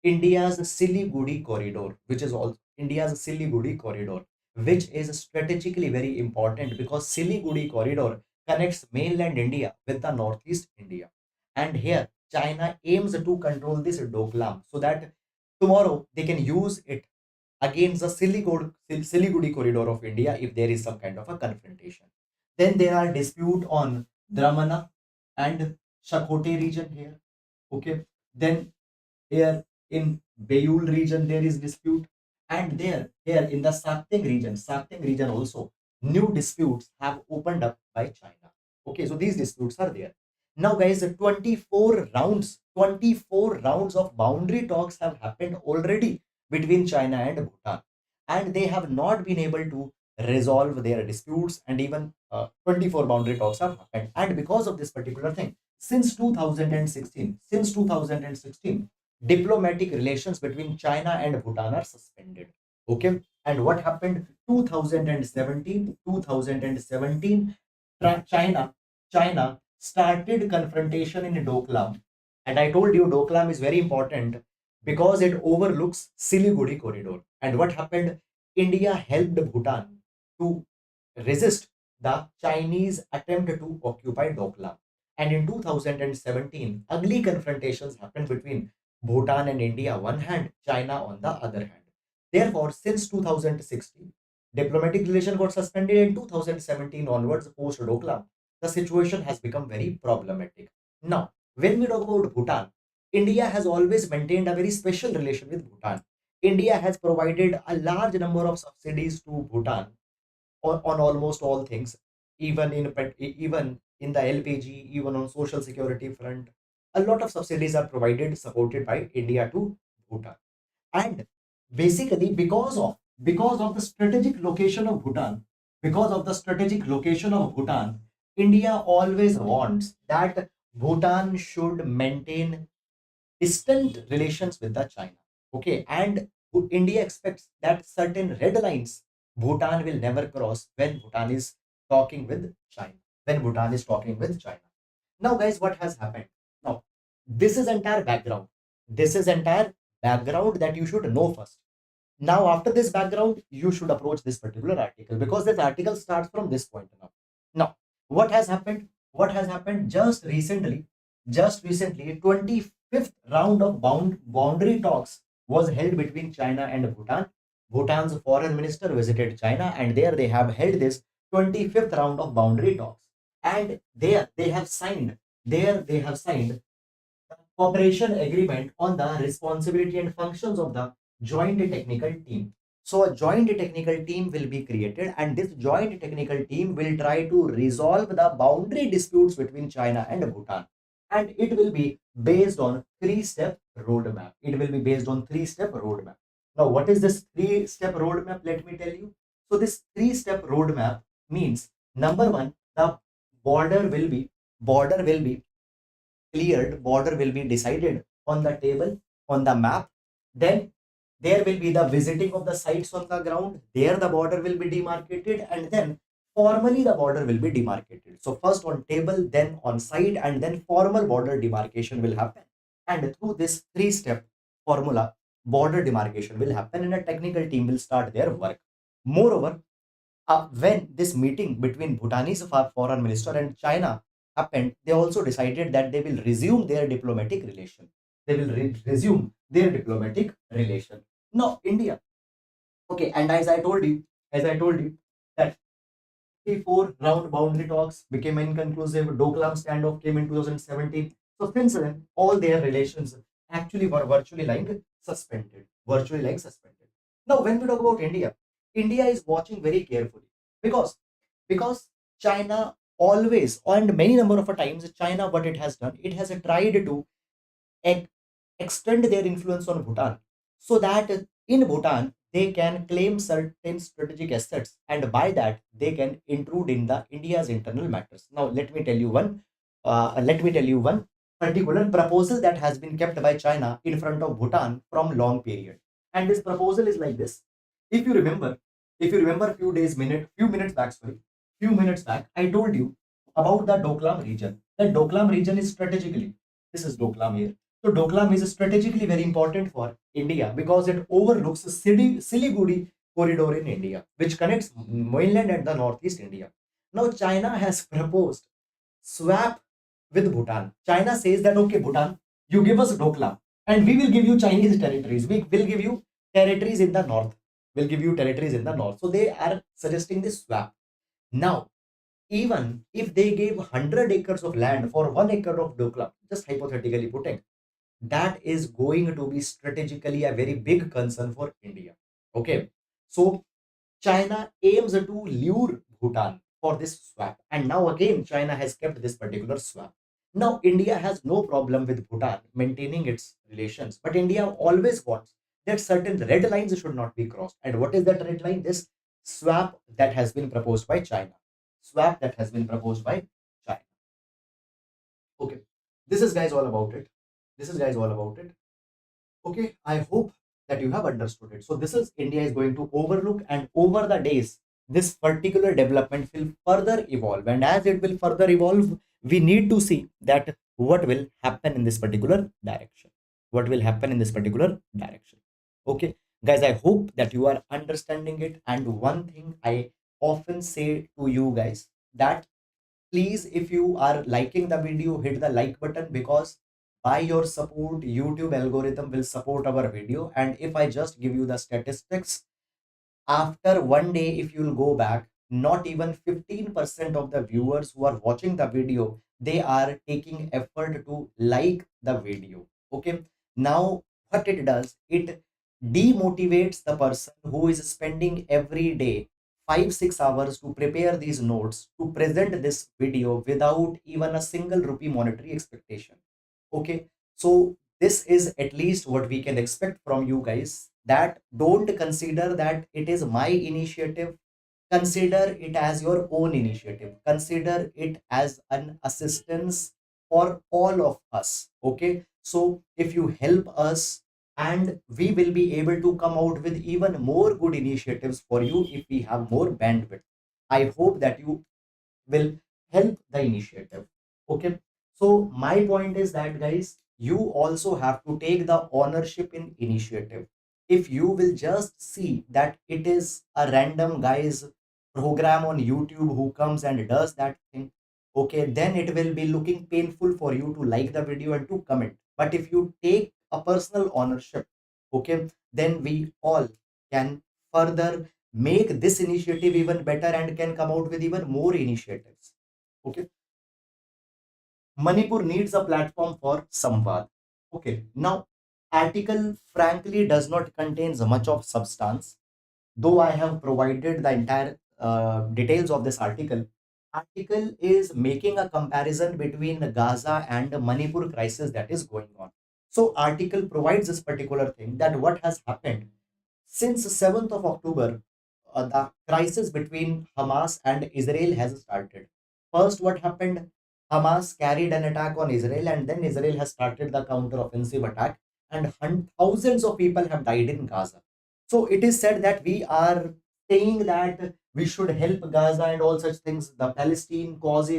India's Siliguri corridor, which is also India's Siliguri corridor, which is strategically very important because Siliguri corridor connects mainland India with the northeast India. And here, China aims to control this Doklam so that tomorrow they can use it against the Siliguri corridor of India if there is some kind of a confrontation. Then there are dispute on Dramana and Shakote region here. Okay. Then here in Beul region there is dispute, and here in the Sakteng region also new disputes have opened up by China. Okay, so these disputes are there. Now, guys, 24 rounds of boundary talks have happened already between China and Bhutan, and they have not been able to resolve their disputes, and even 24 boundary talks have happened. And because of this particular thing, since 2016, diplomatic relations between China and Bhutan are suspended. Okay, and what happened? 2017, China started confrontation in Doklam. And I told you Doklam is very important because it overlooks Siliguri corridor. And what happened? India helped Bhutan to resist the Chinese attempt to occupy Doklam. And in 2017, ugly confrontations happened between Bhutan and India one hand, China on the other hand. Therefore, since 2016, diplomatic relation got suspended. In 2017 onwards, post Doklam, the situation has become very problematic. Now, when we talk about Bhutan, India has always maintained a very special relation with Bhutan. India has provided a large number of subsidies to Bhutan on almost all things, even in the LPG, even on social security front. A lot of subsidies are provided, supported by India to Bhutan. And basically, because of the strategic location of Bhutan, India always wants that Bhutan should maintain distant relations with the China. Okay, and India expects that certain red lines Bhutan will never cross when Bhutan is talking with China. When Bhutan is talking with China. Now, guys, what has happened? Now, this is entire background. This is entire background that you should know first. Now, after this background, you should approach this particular article because this article starts from this point now. Now, what has happened? What has happened just recently? Just recently, 25th round of boundary talks was held between China and Bhutan. Bhutan's foreign minister visited China, and there they have held this 25th round of boundary talks. And there they have signed. There they have signed cooperation agreement on the responsibility and functions of the joint technical team. So a joint technical team will be created, and this joint technical team will try to resolve the boundary disputes between China and Bhutan. And it will be based on three-step roadmap. It will be based on three-step roadmap. Now, what is this three-step roadmap? Let me tell you. So this three-step roadmap means number one, the border will be cleared, border will be decided on the table, on the map. Then there will be the visiting of the sites on the ground. There the border will be demarcated, and then formally the border will be demarcated. So first on table, then on site, and then formal border demarcation will happen. And through this three-step formula, border demarcation will happen, and a technical team will start their work. Moreover, when this meeting between Bhutanese foreign minister and China happened, they also decided that they will resume their diplomatic relation. They will resume their diplomatic relation. Now, India. Okay, and as I told you that 4 round boundary talks became inconclusive. Doklam standoff came in 2017. So since then, all their relations actually were virtually like suspended. Virtually like suspended. Now, when we talk about India, India is watching very carefully because because China always, and many number of times, China, what it has done, it has tried to ex- extend their influence on Bhutan so that in Bhutan they can claim certain strategic assets, and by that they can intrude in the India's internal matters. Now let me tell you one particular proposal that has been kept by China in front of Bhutan from long period. And this proposal is like this. If you remember, few minutes back, I told you about the Doklam region. The Doklam region is strategically, this is Doklam here. So Doklam is strategically very important for India because it overlooks the Siliguri corridor in India, which connects mainland and the northeast India. Now China has proposed swap with Bhutan. China says that okay, Bhutan, you give us Doklam, and we will give you Chinese territories. We will give you territories in the north. We'll give you territories in the north. So they are suggesting this swap. Now, even if they gave 100 acres of land for 1 acre of Doklam, just hypothetically putting, that is going to be strategically a very big concern for India. Okay, so China aims to lure Bhutan for this swap, and now again China has kept this particular swap. Now, India has no problem with Bhutan maintaining its relations, but India always wants that certain red lines should not be crossed. And what is that red line? This swap that has been proposed by China. Swap that has been proposed by China. Okay. This is, guys, all about it. This is, guys, all about it. Okay. I hope that you have understood it. So, this is India is going to overlook, and over the days, this particular development will further evolve. And as it will further evolve, we need to see that what will happen in this particular direction. What will happen in this particular direction. Okay. Guys, I hope that you are understanding it. And one thing I often say to you guys, that please, if you are liking the video, hit the like button, because by your support YouTube algorithm will support our video. And if I just give you the statistics, after one day, if you'll go back, not even 15% of the viewers who are watching the video, they are taking effort to like the video. Okay. Now what it does, it demotivates the person who is spending every day 5 6 hours to prepare these notes to present this video without even a single rupee monetary expectation. Okay. So this is at least what we can expect from you guys, that don't consider that it is my initiative. Consider it as your own initiative. Consider it as an assistance for all of us. Okay. So if you help us, and we will be able to come out with even more good initiatives for you if we have more bandwidth. I hope that you will help the initiative. Okay. So my point is that, guys, you also have to take the ownership in initiative. If you will just see that it is a random guy's program on YouTube who comes and does that thing, okay, then it will be looking painful for you to like the video and to comment. But if you take a personal ownership, okay, then we all can further make this initiative even better and can come out with even more initiatives. Okay. Manipur needs a platform for Samvad. Okay. Now, article frankly does not contain much of substance, though I have provided the entire details of this article. Article is making a comparison between the Gaza and the Manipur crisis that is going on. So article provides this particular thing, that what has happened since 7th of October, the crisis between Hamas and Israel has started. First, what happened? Hamas carried an attack on Israel, and then Israel has started the counter-offensive attack, and thousands of people have died in Gaza. So it is said that we are saying that we should help Gaza and all such things. The Palestinian cause,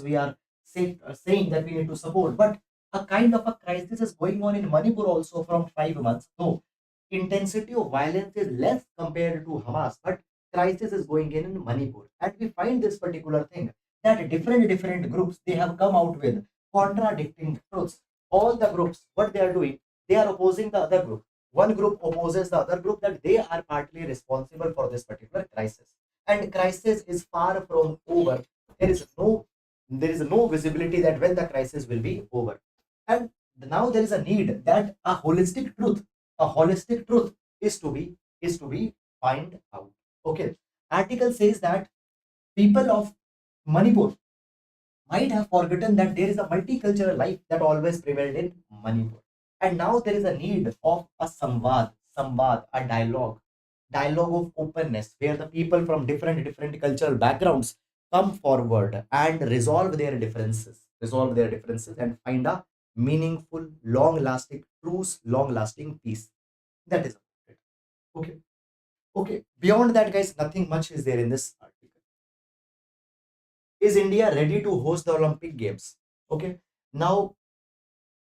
we are saying that we need to support. But a kind of a crisis is going on in Manipur also from 5 months. So intensity of violence is less compared to Hamas, but crisis is going in Manipur. And we find this particular thing, that different groups, they have come out with contradicting truths. All the groups, what they are doing, they are opposing the other group. One group opposes the other group that they are partly responsible for this particular crisis. And crisis is far from over. There is no visibility that when the crisis will be over. And now there is a need that a holistic truth is to be find out. Okay. Article says that people of Manipur might have forgotten that there is a multicultural life that always prevailed in Manipur. And now there is a need of a samvad, a dialogue of openness, where the people from different cultural backgrounds come forward and resolve their differences and find a meaningful, long-lasting truce, long-lasting peace. That is it. Okay. Okay. Beyond that, guys, nothing much is there in this article. Is India ready to host the Olympic Games? Okay. Now,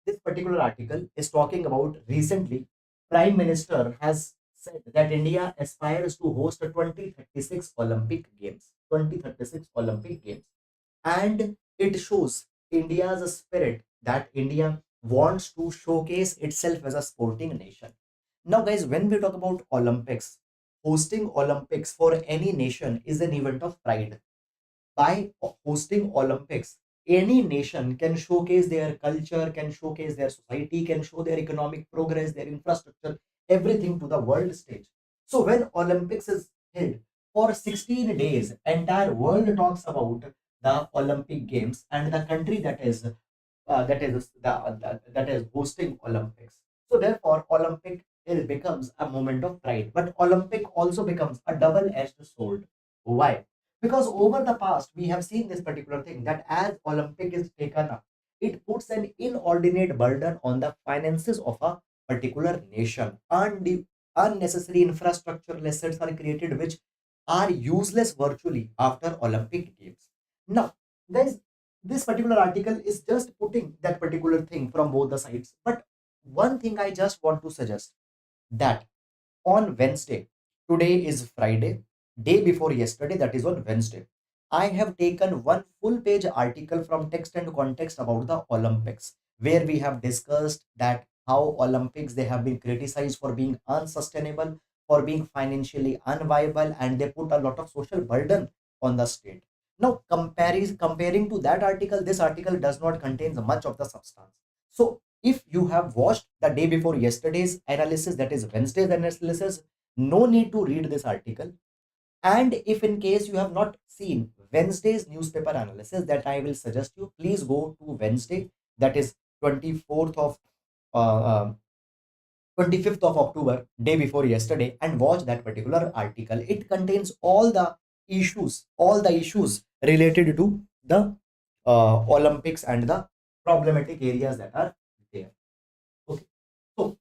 this particular article is talking about recently, Prime Minister has said that India aspires to host a 2036 Olympic Games. 2036 Olympic Games. And it shows India's spirit, that India wants to showcase itself as a sporting nation. Now, guys, when we talk about Olympics, hosting Olympics for any nation is an event of pride. By hosting Olympics, any nation can showcase their culture, can showcase their society, can show their economic progress, their infrastructure, everything to the world stage. So when Olympics is held for 16 days, entire world talks about the Olympic Games and the country that is hosting Olympics. So therefore, Olympic it becomes a moment of pride, but Olympic also becomes a double-edged sword. Why? Because over the past we have seen this particular thing that as Olympic is taken up, it puts an inordinate burden on the finances of a particular nation. Unnecessary infrastructure assets are created which are useless virtually after Olympic Games. Now, guys, this particular article is just putting that particular thing from both the sides. But one thing I just want to suggest that on Wednesday, today is Friday, day before yesterday, that is on Wednesday, I have taken one full page article from text and context about the Olympics, where we have discussed that how Olympics they have been criticized for being unsustainable, for being financially unviable, and they put a lot of social burden on the state. Now, comparing to that article, this article does not contain much of the substance. So, if you have watched the day before yesterday's analysis, that is Wednesday's analysis, no need to read this article. And if in case you have not seen Wednesday's newspaper analysis, that I will suggest you, please go to Wednesday, that is 24th of uh, um, 25th of October, day before yesterday, and watch that particular article. It contains all the issues related to the Olympics and the problematic areas that are there. Okay. So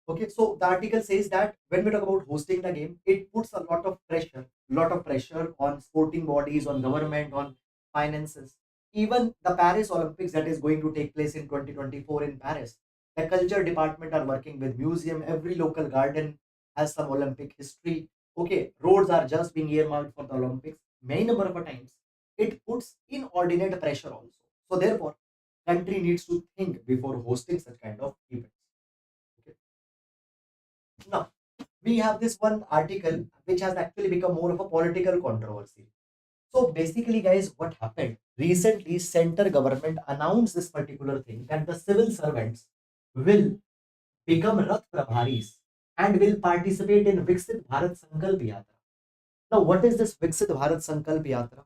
so the article says that when we talk about hosting the game, it puts a lot of pressure on sporting bodies, on government, on finances. Even the Paris Olympics that is going to take place in 2024 in Paris, the culture department are working with museum. Every local garden has some Olympic history. Okay, roads are just being earmarked for the Olympics. Many number of times, it puts inordinate pressure also. So therefore, country needs to think before hosting such kind of events. Okay. Now, we have this one article which has actually become more of a political controversy. So basically, guys, what happened recently? Center government announced this particular thing that the civil servants will become Rath Prabharis and will participate in Viksit Bharat Sankalp Yatra. Now, what is this Viksit Bharat Sankalp Yatra?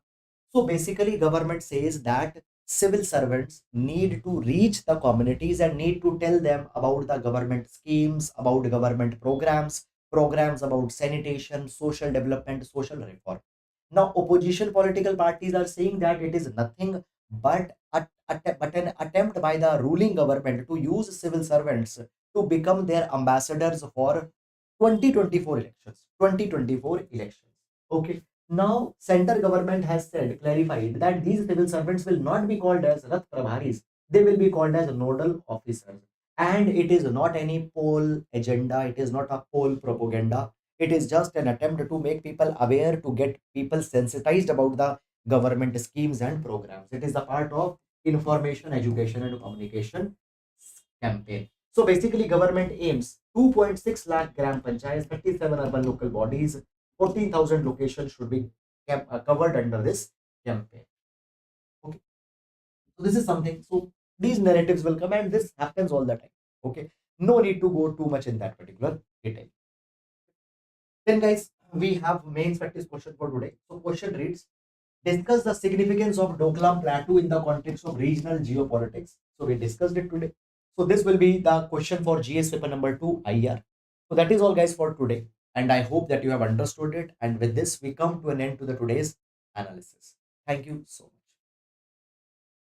So basically, government says that civil servants need to reach the communities and need to tell them about the government schemes, about government programs about sanitation, social development, social reform. Now, opposition political parties are saying that it is nothing but an attempt by the ruling government to use civil servants to become their ambassadors for 2024 elections. 2024 elections. Okay. Now, center government has said, clarified that these civil servants will not be called as Rath Prabharis. They will be called as nodal officers. And it is not any poll agenda. It is not a poll propaganda. It is just an attempt to make people aware, to get people sensitized about the government schemes and programs. It is a part of information, education, and communication campaign. So basically, government aims 2.6 lakh gram panchayats, 37 urban local bodies, 14,000 locations should be covered under this campaign. Okay, so this is something. So these narratives will come, and this happens all the time. Okay, no need to go too much in that particular detail. Then, guys, we have main practice question for today. So, question reads: discuss the significance of Doklam Plateau in the context of regional geopolitics. So, we discussed it today. So, this will be the question for GS paper number 2 IR. So, that is all, guys, for today. And I hope that you have understood it. And with this, we come to an end to the today's analysis. Thank you so much.